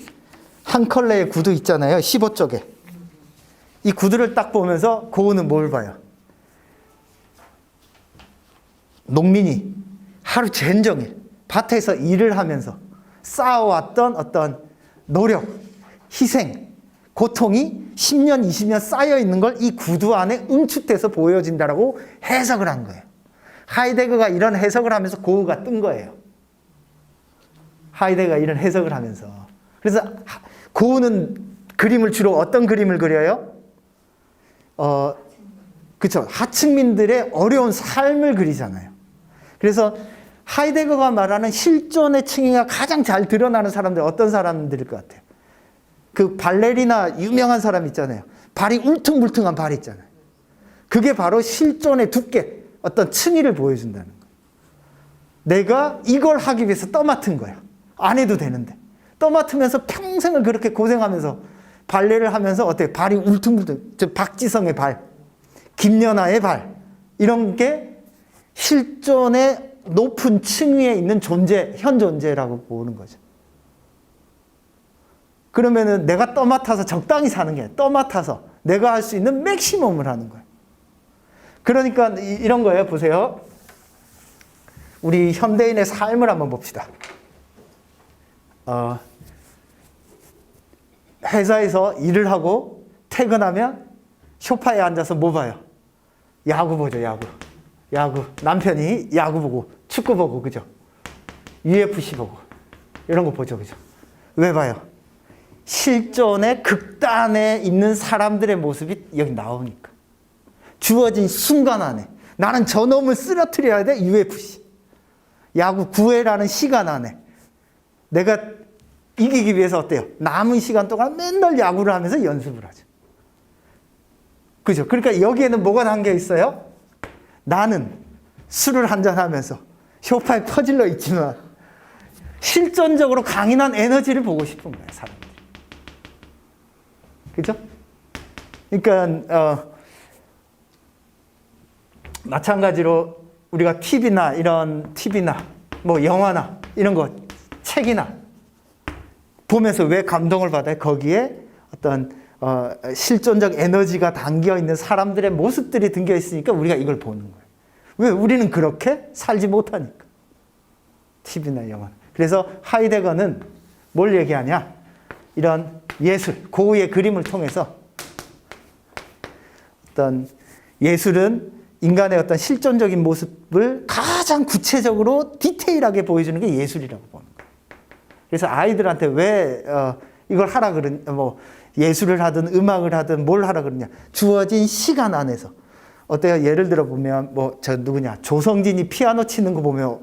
한 컬레의 구두 있잖아요. 15쪽에. 이 구두를 딱 보면서 고흐는 뭘 봐요? 농민이 하루 종일 밭에서 일을 하면서 쌓아왔던 어떤 노력, 희생, 고통이 10년, 20년 쌓여 있는 걸 이 구두 안에 응축돼서 보여진다라고 해석을 한 거예요. 하이데거가 이런 해석을 하면서 고흐가 뜬 거예요. 하이데거가 이런 해석을 하면서. 그래서 고흐는 그림을 주로 어떤 그림을 그려요? 그쵸. 하층민들의 어려운 삶을 그리잖아요. 그래서 하이데거가 말하는 실존의 층위가 가장 잘 드러나는 사람들 어떤 사람들일 것 같아요? 그 발레리나 유명한 사람 있잖아요. 발이 울퉁불퉁한 발 있잖아요. 그게 바로 실존의 두께, 어떤 층위를 보여준다는 거예요. 내가 이걸 하기 위해서 떠맡은 거예요. 안 해도 되는데. 떠맡으면서 평생을 그렇게 고생하면서 발레를 하면서 어때요? 발이 울퉁불퉁. 저 박지성의 발, 김연아의 발, 이런 게 실존의 높은 층위에 있는 존재, 현 존재라고 보는 거죠. 그러면은 내가 떠맡아서 적당히 사는 게 아니라 떠맡아서 내가 할 수 있는 맥시멈을 하는 거예요. 그러니까 이런 거예요. 보세요. 우리 현대인의 삶을 한번 봅시다. 회사에서 일을 하고 퇴근하면 소파에 앉아서 뭐 봐요? 야구 보죠. 야구. 남편이 야구 보고 축구 보고, 그죠? UFC 보고 이런 거 보죠. 그죠? 왜 봐요? 실존의 극단에 있는 사람들의 모습이 여기 나오니까. 주어진 순간 안에 나는 저놈을 쓰러뜨려야 돼. UFC. 야구 9회라는 시간 안에 내가 이기기 위해서 어때요? 남은 시간 동안 맨날 야구를 하면서 연습을 하죠. 그죠? 그러니까 여기에는 뭐가 담겨 있어요? 나는 술을 한잔하면서 소파에 퍼질러 있지만 실존적으로 강인한 에너지를 보고 싶은 거예요, 사람들이. 그죠? 그러니까 마찬가지로 우리가 TV나 뭐 영화나 이런 거, 책이나 보면서 왜 감동을 받아요? 거기에 어떤 실존적 에너지가 담겨 있는 사람들의 모습들이 담겨 있으니까 우리가 이걸 보는 거예요. 왜? 우리는 그렇게 살지 못하니까. TV나 영화. 그래서 하이데거는 뭘 얘기하냐? 이런 예술, 고흐의 그림을 통해서 어떤 예술은 인간의 어떤 실존적인 모습을 가장 구체적으로 디테일하게 보여주는 게 예술이라고 보는 거예요. 그래서 아이들한테 왜 이걸 하라 예술을 하든 음악을 하든 뭘 하라 그러냐? 주어진 시간 안에서. 어때요? 예를 들어 보면 조성진이 피아노 치는 거 보면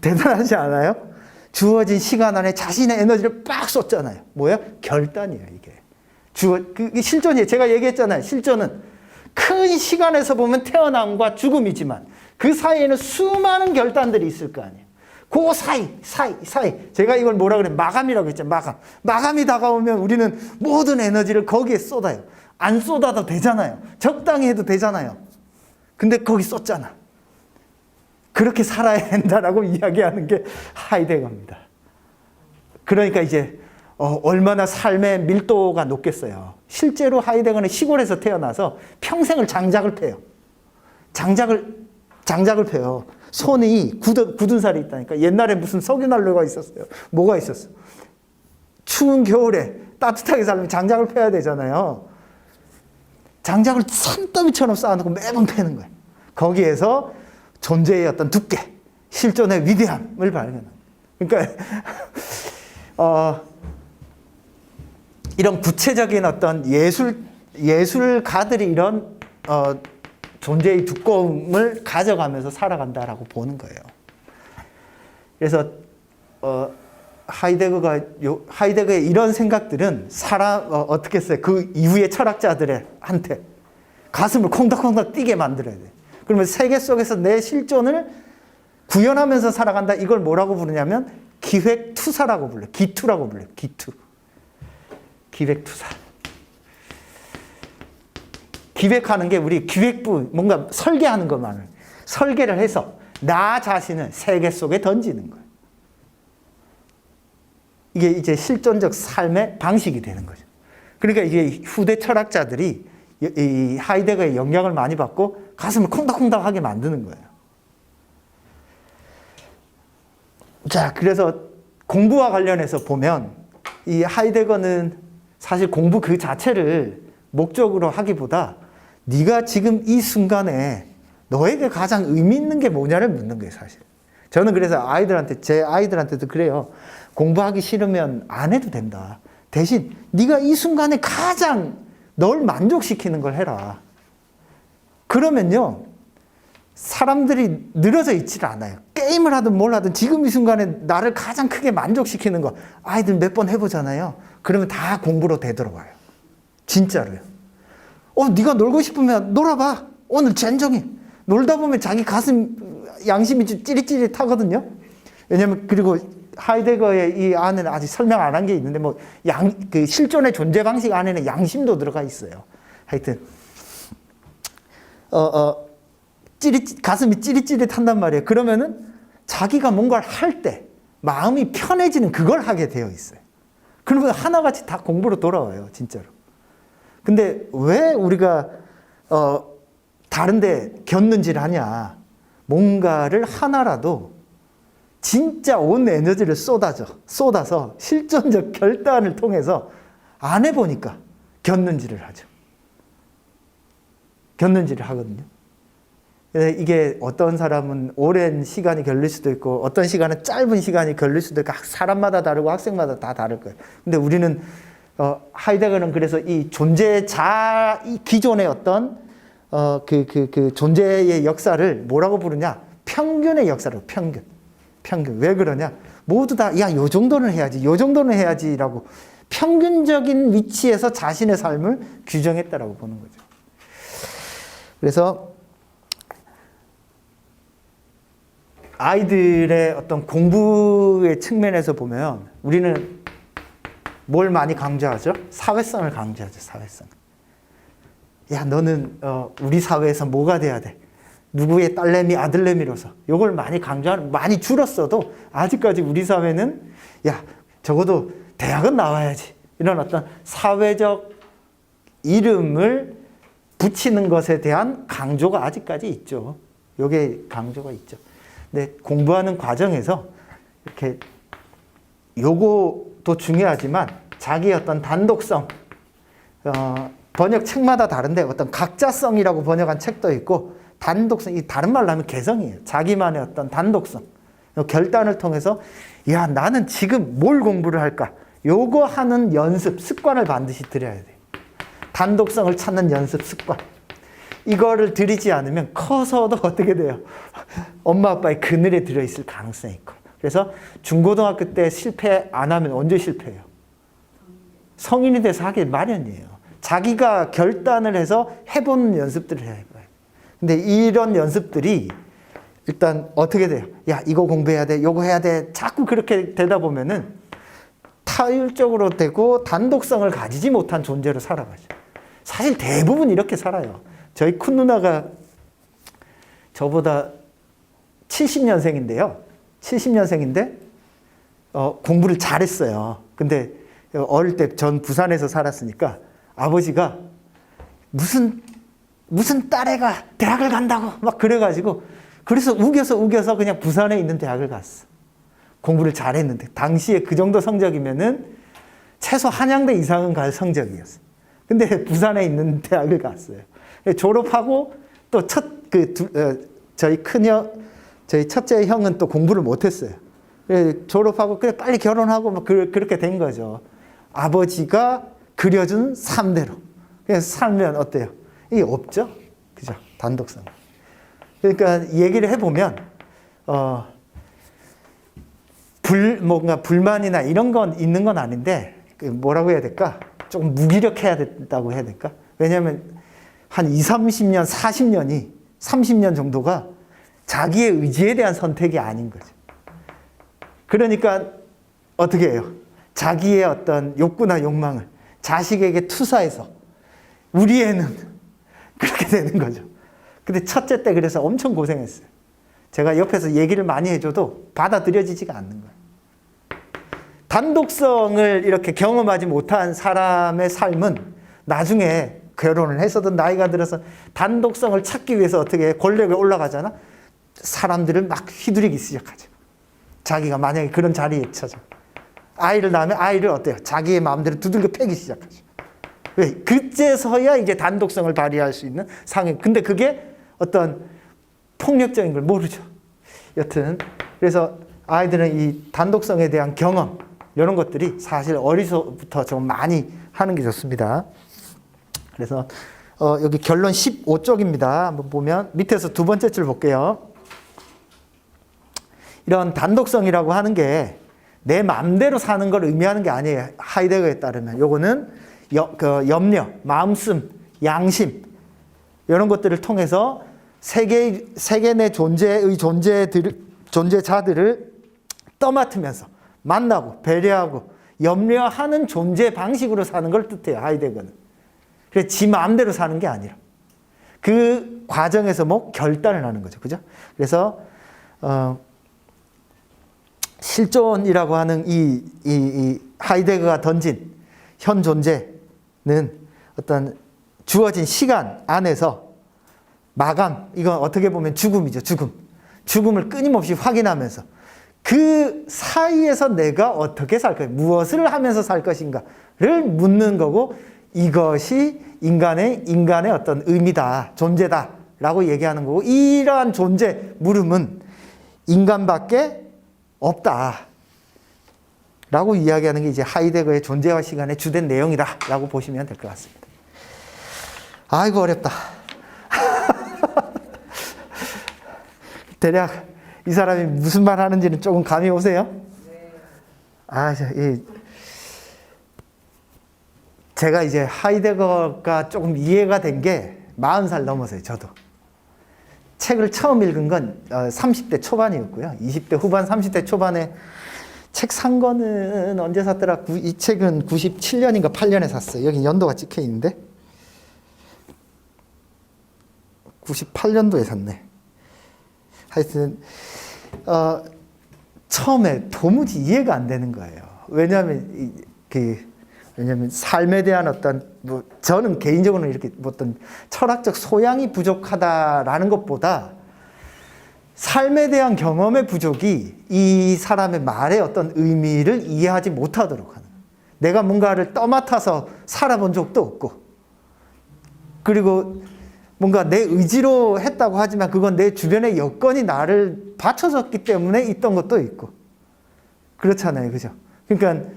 대단하지 않아요? 주어진 시간 안에 자신의 에너지를 빡 쏟잖아요. 뭐야? 결단이에요, 이게. 실존이에요. 제가 얘기했잖아요. 실존은 큰 시간에서 보면 태어남과 죽음이지만 그 사이에는 수많은 결단들이 있을 거 아니에요. 그 사이. 제가 이걸 뭐라 그래요? 마감이라고 했죠. 마감이 다가오면 우리는 모든 에너지를 거기에 쏟아요. 안 쏟아도 되잖아요. 적당히 해도 되잖아요. 근데 거기 쏟잖아. 그렇게 살아야 된다라고 이야기하는 게 하이데거입니다. 그러니까 이제 얼마나 삶의 밀도가 높겠어요. 실제로 하이데거는 시골에서 태어나서 평생을 장작을 패요. 장작을 패요. 손이 굳은 살이 있다니까. 옛날에 무슨 석유난로가 있었어요. 뭐가 있었어? 추운 겨울에 따뜻하게 살려면 장작을 패야 되잖아요. 장작을 산더미처럼 쌓아놓고 매번 패는 거예요. 거기에서 존재의 어떤 두께, 실존의 위대함을 발견합니다. 그러니까 이런 구체적인 어떤 예술가들이 이런 존재의 두꺼움을 가져가면서 살아간다라고 보는 거예요. 그래서 하이데거의 이런 생각들은 어떻게 했어요? 그 이후의 철학자들한테 가슴을 콩닥콩닥 뛰게 만들어야 돼. 그러면 세계 속에서 내 실존을 구현하면서 살아간다. 이걸 뭐라고 부르냐면 기획투사라고 불러요. 기투라고 불러요. 기획투사. 기획하는 게 우리 기획부, 뭔가 설계하는 것만을 설계를 해서 나 자신을 세계 속에 던지는 거예요. 이게 이제 실존적 삶의 방식이 되는 거죠. 그러니까 이게 후대 철학자들이 이 하이데거의 영향을 많이 받고 가슴을 콩닥콩닥하게 만드는 거예요. 자, 그래서 공부와 관련해서 보면 이 하이데거는 사실 공부 그 자체를 목적으로 하기보다 네가 지금 이 순간에 너에게 가장 의미 있는 게 뭐냐를 묻는 거예요, 사실. 저는 그래서 제 아이들한테도 그래요. 공부하기 싫으면 안 해도 된다. 대신 네가 이 순간에 가장 널 만족시키는 걸 해라. 그러면요, 사람들이 늘어져 있질 않아요. 게임을 하든 뭘 하든 지금 이 순간에 나를 가장 크게 만족시키는 거 아이들 몇 번 해보잖아요. 그러면 다 공부로 되돌아와요. 진짜로요. 네가 놀고 싶으면 놀아봐. 오늘 젠정해. 놀다 보면 자기 가슴 양심이 좀 찌릿찌릿하거든요. 왜냐면 그리고 하이데거의 이 안에는 아직 설명 안 한 게 있는데 그 실존의 존재 방식 안에는 양심도 들어가 있어요. 하여튼 가슴이 찌릿찌릿한단 말이에요. 그러면은 자기가 뭔가를 할 때 마음이 편해지는 그걸 하게 되어 있어요. 그러면 하나같이 다 공부로 돌아와요, 진짜로. 근데 왜 우리가 다른데 곁눈질 하냐? 뭔가를 하나라도 진짜 온 에너지를 쏟아서 실존적 결단을 통해서 안 해보니까 곁눈질을 하죠. 곁눈질을 하거든요. 이게 어떤 사람은 오랜 시간이 걸릴 수도 있고 어떤 시간은 짧은 시간이 걸릴 수도 있고 사람마다 다르고 학생마다 다 다를 거예요. 근데 우리는 하이데거는 그래서 이 이 기존의 어떤 그 존재의 역사를 뭐라고 부르냐? 평균의 역사라고. 평균. 왜 그러냐? 모두 다 요 정도는 해야지. 요 정도는 해야지라고 평균적인 위치에서 자신의 삶을 규정했다라고 보는 거죠. 그래서 아이들의 어떤 공부의 측면에서 보면 우리는 뭘 많이 강조하죠? 사회성을 강조하죠. 사회성. 야, 너는 우리 사회에서 뭐가 돼야 돼? 누구의 딸내미, 아들내미로서. 이걸 많이 많이 줄었어도 아직까지 우리 사회는 야, 적어도 대학은 나와야지. 이런 어떤 사회적 이름을 붙이는 것에 대한 강조가 아직까지 있죠. 요게 강조가 있죠. 근데 공부하는 과정에서 이렇게 요것도 중요하지만 자기의 어떤 단독성, 번역 책마다 다른데 어떤 각자성이라고 번역한 책도 있고 단독성, 이 다른 말로 하면 개성이에요. 자기만의 어떤 단독성, 결단을 통해서 야, 나는 지금 뭘 공부를 할까? 요거 하는 연습, 습관을 반드시 들여야 돼요. 단독성을 찾는 연습, 습관. 이거를 들이지 않으면 커서도 어떻게 돼요? 엄마 아빠의 그늘에 들어있을 가능성이 있고. 그래서 중고등학교 때 실패 안 하면 언제 실패해요? 성인이 돼서 하기 마련이에요. 자기가 결단을 해서 해보는 연습들을 해야 해요. 근데 이런 연습들이 일단 어떻게 돼요? 야, 이거 공부해야 돼, 요거 해야 돼. 자꾸 그렇게 되다 보면은 타율적으로 되고 단독성을 가지지 못한 존재로 살아가죠. 사실 대부분 이렇게 살아요. 저희 큰 누나가 저보다 70년생인데요. 70년생인데 공부를 잘했어요. 근데 어릴 때 전 부산에서 살았으니까 아버지가 무슨 딸애가 대학을 간다고 막 그래가지고 그래서 우겨서 그냥 부산에 있는 대학을 갔어. 공부를 잘했는데 당시에 그 정도 성적이면은 최소 한양대 이상은 갈 성적이었어. 근데 부산에 있는 대학을 갔어요. 졸업하고 또 저희 첫째 형은 또 공부를 못했어요. 졸업하고 그래 빨리 결혼하고 막 그렇게 된 거죠. 아버지가 그려준 삶대로. 그래서 살면 어때요? 이게 없죠, 그죠? 단독성. 그러니까 얘기를 해보면 뭔가 불만이나 이런 건 있는 건 아닌데 뭐라고 해야 될까? 조금 무기력해야 된다고 해야 될까? 왜냐하면 한 30년, 30년 정도가 자기의 의지에 대한 선택이 아닌 거죠. 그러니까 어떻게 해요? 자기의 어떤 욕구나 욕망을 자식에게 투사해서 우리 애는 그렇게 되는 거죠. 근데 첫째 때 그래서 엄청 고생했어요. 제가 옆에서 얘기를 많이 해줘도 받아들여지지가 않는 거예요. 단독성을 이렇게 경험하지 못한 사람의 삶은 나중에 결혼을 했어도 나이가 들어서 단독성을 찾기 위해서 어떻게 해? 권력에 올라가잖아. 사람들을 막 휘두르기 시작하죠. 자기가 만약에 그런 자리에 처져. 아이를 낳으면 아이를 어때요? 자기의 마음대로 두들겨 패기 시작하죠. 왜? 그때서야 이제 단독성을 발휘할 수 있는 상황. 근데 그게 어떤 폭력적인 걸 모르죠. 여튼 그래서 아이들은 이 단독성에 대한 경험 이런 것들이 사실 어리서부터 좀 많이 하는 게 좋습니다. 그래서 여기 결론 15쪽입니다. 한번 보면 밑에서 두 번째 줄 볼게요. 이런 단독성이라고 하는 게 내 마음대로 사는 걸 의미하는 게 아니에요. 하이데거에 따르면 요거는 염려, 마음씀, 양심 이런 것들을 통해서 세계 내 존재자들을 떠맡으면서 만나고 배려하고 염려하는 존재 방식으로 사는 걸 뜻해요. 하이데거는. 그래서 지 마음대로 사는 게 아니라 그 과정에서 뭐 결단을 하는 거죠. 그죠? 그래서 실존이라고 하는 이 하이데거가 던진 현 존재는 어떤 주어진 시간 안에서 마감, 이건 어떻게 보면 죽음이죠. 죽음을 끊임없이 확인하면서 그 사이에서 내가 어떻게 살 거야, 무엇을 하면서 살 것인가를 묻는 거고, 이것이 인간의 어떤 의미다, 존재다라고 얘기하는 거고, 이러한 존재 물음은 인간밖에 없다 라고 이야기하는 게 이제 하이데거의 존재와 시간의 주된 내용이다라고 보시면 될 것 같습니다. 아이고 어렵다. 대략 이 사람이 무슨 말 하는지는 조금 감이 오세요? 제가 이제 하이데거가 조금 이해가 된 게 40살 넘어서요. 저도 책을 처음 읽은 건 30대 초반이었고요. 20대 후반, 30대 초반에 책 산 거는 언제 샀더라? 이 책은 97년인가 8년에 샀어요. 여기 연도가 찍혀 있는데 98년도에 샀네. 하여튼 처음에 도무지 이해가 안 되는 거예요. 왜냐하면 삶에 대한 어떤 저는 개인적으로는 이렇게 어떤 철학적 소양이 부족하다라는 것보다 삶에 대한 경험의 부족이 이 사람의 말의 어떤 의미를 이해하지 못하도록 하는 거예요. 내가 뭔가를 떠맡아서 살아본 적도 없고, 그리고 뭔가 내 의지로 했다고 하지만 그건 내 주변의 여건이 나를 받쳐줬기 때문에 있던 것도 있고 그렇잖아요. 그죠? 그러니까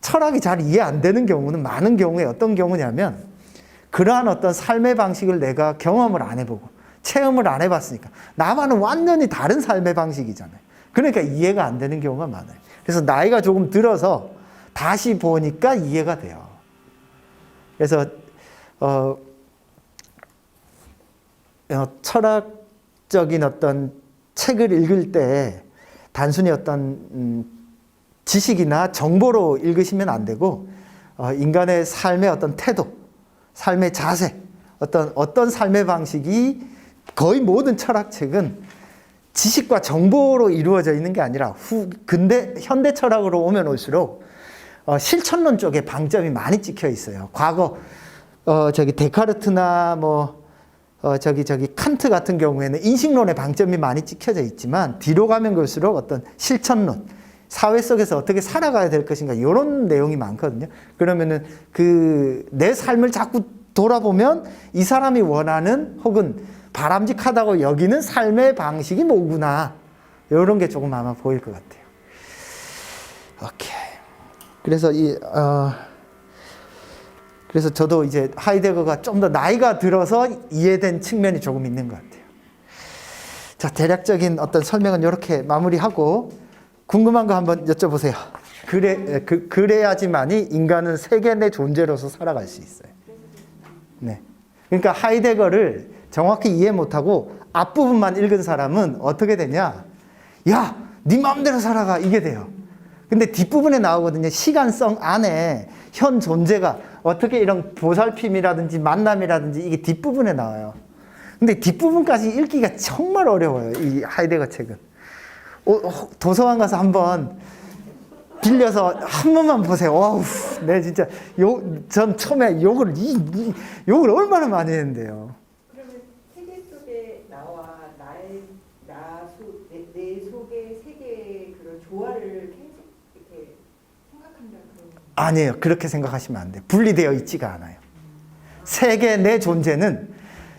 철학이 잘 이해 안 되는 경우는 많은 경우에 어떤 경우냐면, 그러한 어떤 삶의 방식을 내가 경험을 안 해보고 체험을 안 해봤으니까 나와는 완전히 다른 삶의 방식이잖아요. 그러니까 이해가 안 되는 경우가 많아요. 그래서 나이가 조금 들어서 다시 보니까 이해가 돼요. 그래서 철학적인 어떤 책을 읽을 때 단순히 어떤 지식이나 정보로 읽으시면 안 되고 인간의 삶의 어떤 태도, 삶의 자세, 어떤 삶의 방식이 거의 모든 철학책은 지식과 정보로 이루어져 있는 게 아니라 근대 현대 철학으로 오면 올수록 실천론 쪽에 방점이 많이 찍혀 있어요. 과거 데카르트나 칸트 같은 경우에는 인식론의 방점이 많이 찍혀져 있지만 뒤로 가면 갈수록 어떤 실천론, 사회 속에서 어떻게 살아가야 될 것인가 이런 내용이 많거든요. 그러면은 내 삶을 자꾸 돌아보면 이 사람이 원하는 혹은 바람직하다고 여기는 삶의 방식이 뭐구나 이런 게 조금 아마 보일 것 같아요. 오케이. 그래서 저도 이제 하이데거가 좀 더 나이가 들어서 이해된 측면이 조금 있는 것 같아요. 자, 대략적인 어떤 설명은 이렇게 마무리하고 궁금한 거 한번 여쭤보세요. 그래야지만이 인간은 세계 내 존재로서 살아갈 수 있어요. 네. 그러니까 하이데거를 정확히 이해 못하고 앞부분만 읽은 사람은 어떻게 되냐? 야, 네 마음대로 살아가 이게 돼요. 근데 뒷부분에 나오거든요. 시간성 안에 현 존재가 어떻게 이런 보살핌이라든지 만남이라든지 이게 뒷부분에 나와요. 근데 뒷부분까지 읽기가 정말 어려워요. 이 하이데거 책은. 도서관 가서 한번 빌려서 한 번만 보세요. 와우, 네 진짜 전 처음에 욕을 얼마나 많이 했는데요. 그러면 세계 속에 나와 내 속의 세계의 그런 조화를 이렇게 생각한다 그런. 아니에요. 그렇게 생각하시면 안 돼요. 분리되어 있지가 않아요. 세계 내 존재는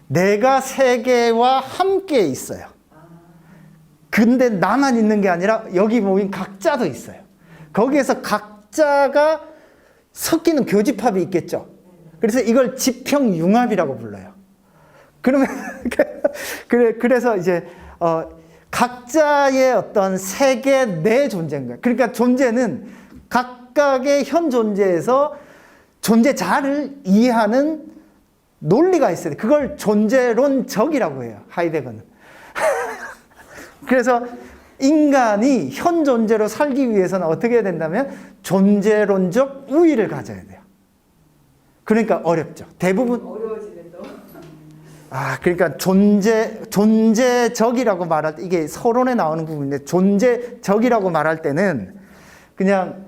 내가 세계와 함께 있어요. 근데 나만 있는 게 아니라 여기 모인 각자도 있어요. 거기에서 각자가 섞이는 교집합이 있겠죠. 그래서 이걸 지평융합이라고 불러요. 그러면 그래서 이제 각자의 어떤 세계 내 존재인 거예요. 그러니까 존재는 각각의 현 존재에서 존재자를 이해하는 논리가 있어요. 그걸 존재론적이라고 해요. 하이데거는. 그래서 인간이 현 존재로 살기 위해서는 어떻게 해야 된다면 존재론적 우위를 가져야 돼요. 그러니까 어렵죠. 대부분 어려워지는 또. 그러니까 존재적이라고 말할 때 이게 서론에 나오는 부분인데 존재적이라고 말할 때는 그냥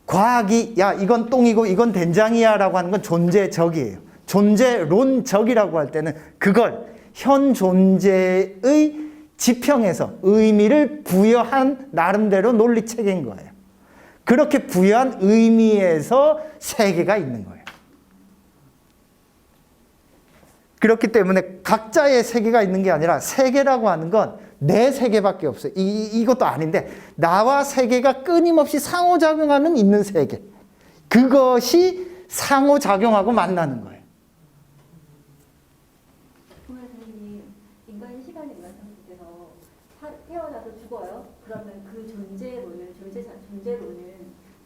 과학이 야 이건 똥이고 이건 된장이야라고 하는 건 존재적이에요. 존재론적이라고 할 때는 그걸 현 존재의 지평에서 의미를 부여한 나름대로 논리체계인 거예요. 그렇게 부여한 의미에서 세계가 있는 거예요. 그렇기 때문에 각자의 세계가 있는 게 아니라 세계라고 하는 건 내 세계밖에 없어요. 이것도 아닌데 나와 세계가 끊임없이 상호작용하는 있는 세계. 그것이 상호작용하고 만나는 거예요. 선생님, 인간이 시간이 완성돼서 태어나서 죽어요. 그러면 그 존재론은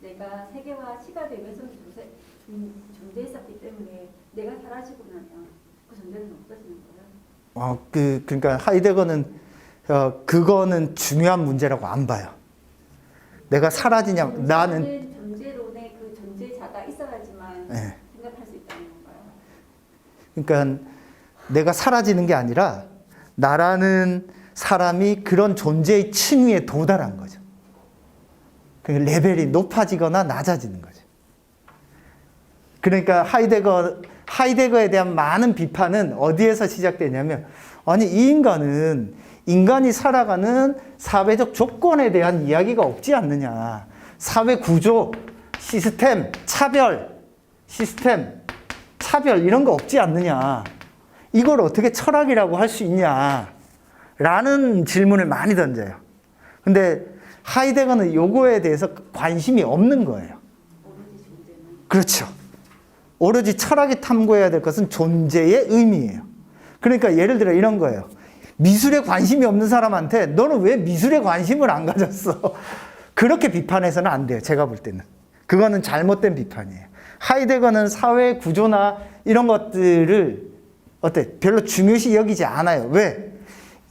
내가 세계와 시간의 외성 존재했었기 때문에 내가 사라지고 나면 그 존재는 없어지는 거예요. 그러니까 하이데거는 그거는 중요한 문제라고 안 봐요. 내가 사라지냐, 나는 존재론에 그 존재자가 있어야지만 네. 생각할 수 있다는 건가요? 그러니까 내가 사라지는 게 아니라 나라는 사람이 그런 존재의 층위에 도달한 거죠. 그 레벨이 높아지거나 낮아지는 거죠. 그러니까 하이데거에 대한 많은 비판은 어디에서 시작되냐면 아니 이 인간이 살아가는 사회적 조건에 대한 이야기가 없지 않느냐. 사회 구조, 시스템, 차별 이런 거 없지 않느냐. 이걸 어떻게 철학이라고 할 수 있냐. 라는 질문을 많이 던져요. 근데 하이데거는 요거에 대해서 관심이 없는 거예요. 그렇죠. 오로지 철학이 탐구해야 될 것은 존재의 의미예요. 그러니까 예를 들어 이런 거예요. 미술에 관심이 없는 사람한테 너는 왜 미술에 관심을 안 가졌어? 그렇게 비판해서는 안 돼요. 제가 볼 때는. 그거는 잘못된 비판이에요. 하이데거는 사회 구조나 이런 것들을 별로 중요시 여기지 않아요. 왜?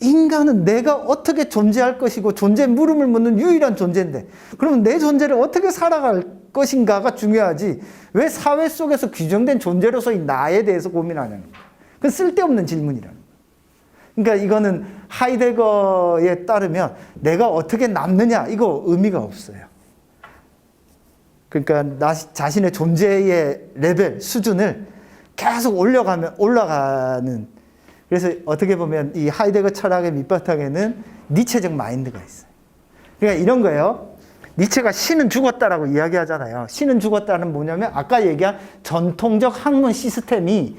인간은 내가 어떻게 존재할 것이고 존재 물음을 묻는 유일한 존재인데 그러면 내 존재를 어떻게 살아갈 것인가가 중요하지 왜 사회 속에서 규정된 존재로서의 나에 대해서 고민하냐는 거예요. 그건 쓸데없는 질문이라는 거예요. 그러니까 이거는 하이데거에 따르면 내가 어떻게 남느냐 이거 의미가 없어요. 그러니까 나 자신의 존재의 레벨, 수준을 계속 올라가는 그래서 어떻게 보면 이 하이데거 철학의 밑바탕에는 니체적 마인드가 있어요. 그러니까 이런 거예요. 니체가 신은 죽었다라고 이야기하잖아요. 신은 죽었다는 뭐냐면 아까 얘기한 전통적 학문 시스템이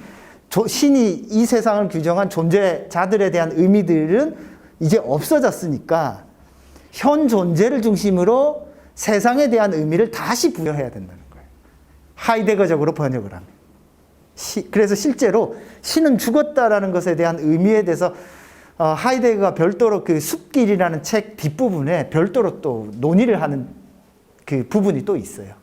신이 이 세상을 규정한 존재자들에 대한 의미들은 이제 없어졌으니까 현 존재를 중심으로 세상에 대한 의미를 다시 부여해야 된다는 거예요. 하이데거적으로 번역을 하면. 그래서 실제로 신은 죽었다라는 것에 대한 의미에 대해서 하이데거가 별도로 그 숲길이라는 책 뒷부분에 별도로 또 논의를 하는 그 부분이 또 있어요.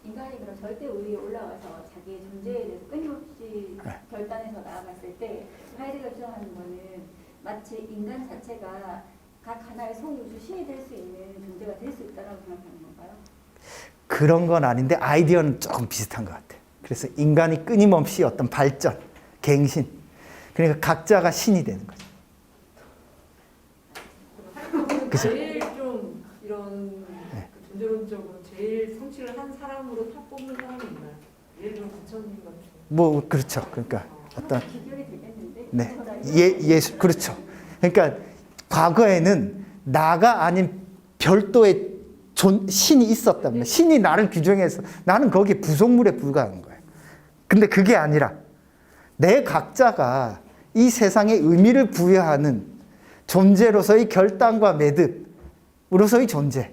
인간이 그런 절대 우위에 올라가서 자기의 존재에 대해서 끊임없이 결단해서 나아갔을 때 하이데거가 주장하는 거는 마치 인간 자체가 각 하나의 소우주 신이 될 수 있는 존재가 될 수 있다고 생각하는 건가요? 그런 건 아닌데 아이디어는 조금 비슷한 것 같아요. 그래서 인간이 끊임없이 어떤 발전, 갱신, 그러니까 각자가 신이 되는 거죠. 그죠? 제일 좀 이런 그 존재론적으로 제일 성취를 한 사람으로 탑 뽑는 사람이 있나요? 예를 들어 부처님 같은. 뭐 그렇죠. 그러니까 어떤 비교이 되겠는데. 네, 예수 그렇죠. 그러니까 과거에는 나가 아닌 별도의 신이 있었다면 신이 나를 규정해서 나는 거기에 부속물에 불과한 거예요. 근데 그게 아니라 내 각자가 이 세상에 의미를 부여하는 존재로서의 결단과 매듭으로서의 존재.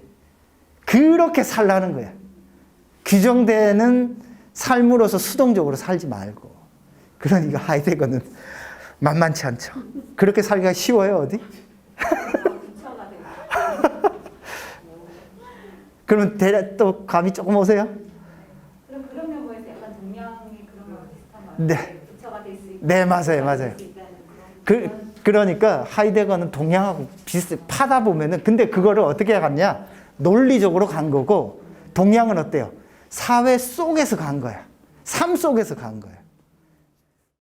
그렇게 살라는 거야. 규정되는 삶으로서 수동적으로 살지 말고. 그러니까 하이데거는 만만치 않죠. 그렇게 살기가 쉬워요, 어디? 부처가 되고. 그러면 또 감이 조금 오세요? 그럼 그런 면에서 약간 동양의 그런 거랑 비슷한 거 네. 같아요. 부처가 될 수 있고. 네, 맞아요. 그러니까 하이데거는 동양하고 파다 보면은 근데 그거를 어떻게 갔냐? 논리적으로 간 거고 동양은 어때요? 사회 속에서 간 거야. 삶 속에서 간 거야.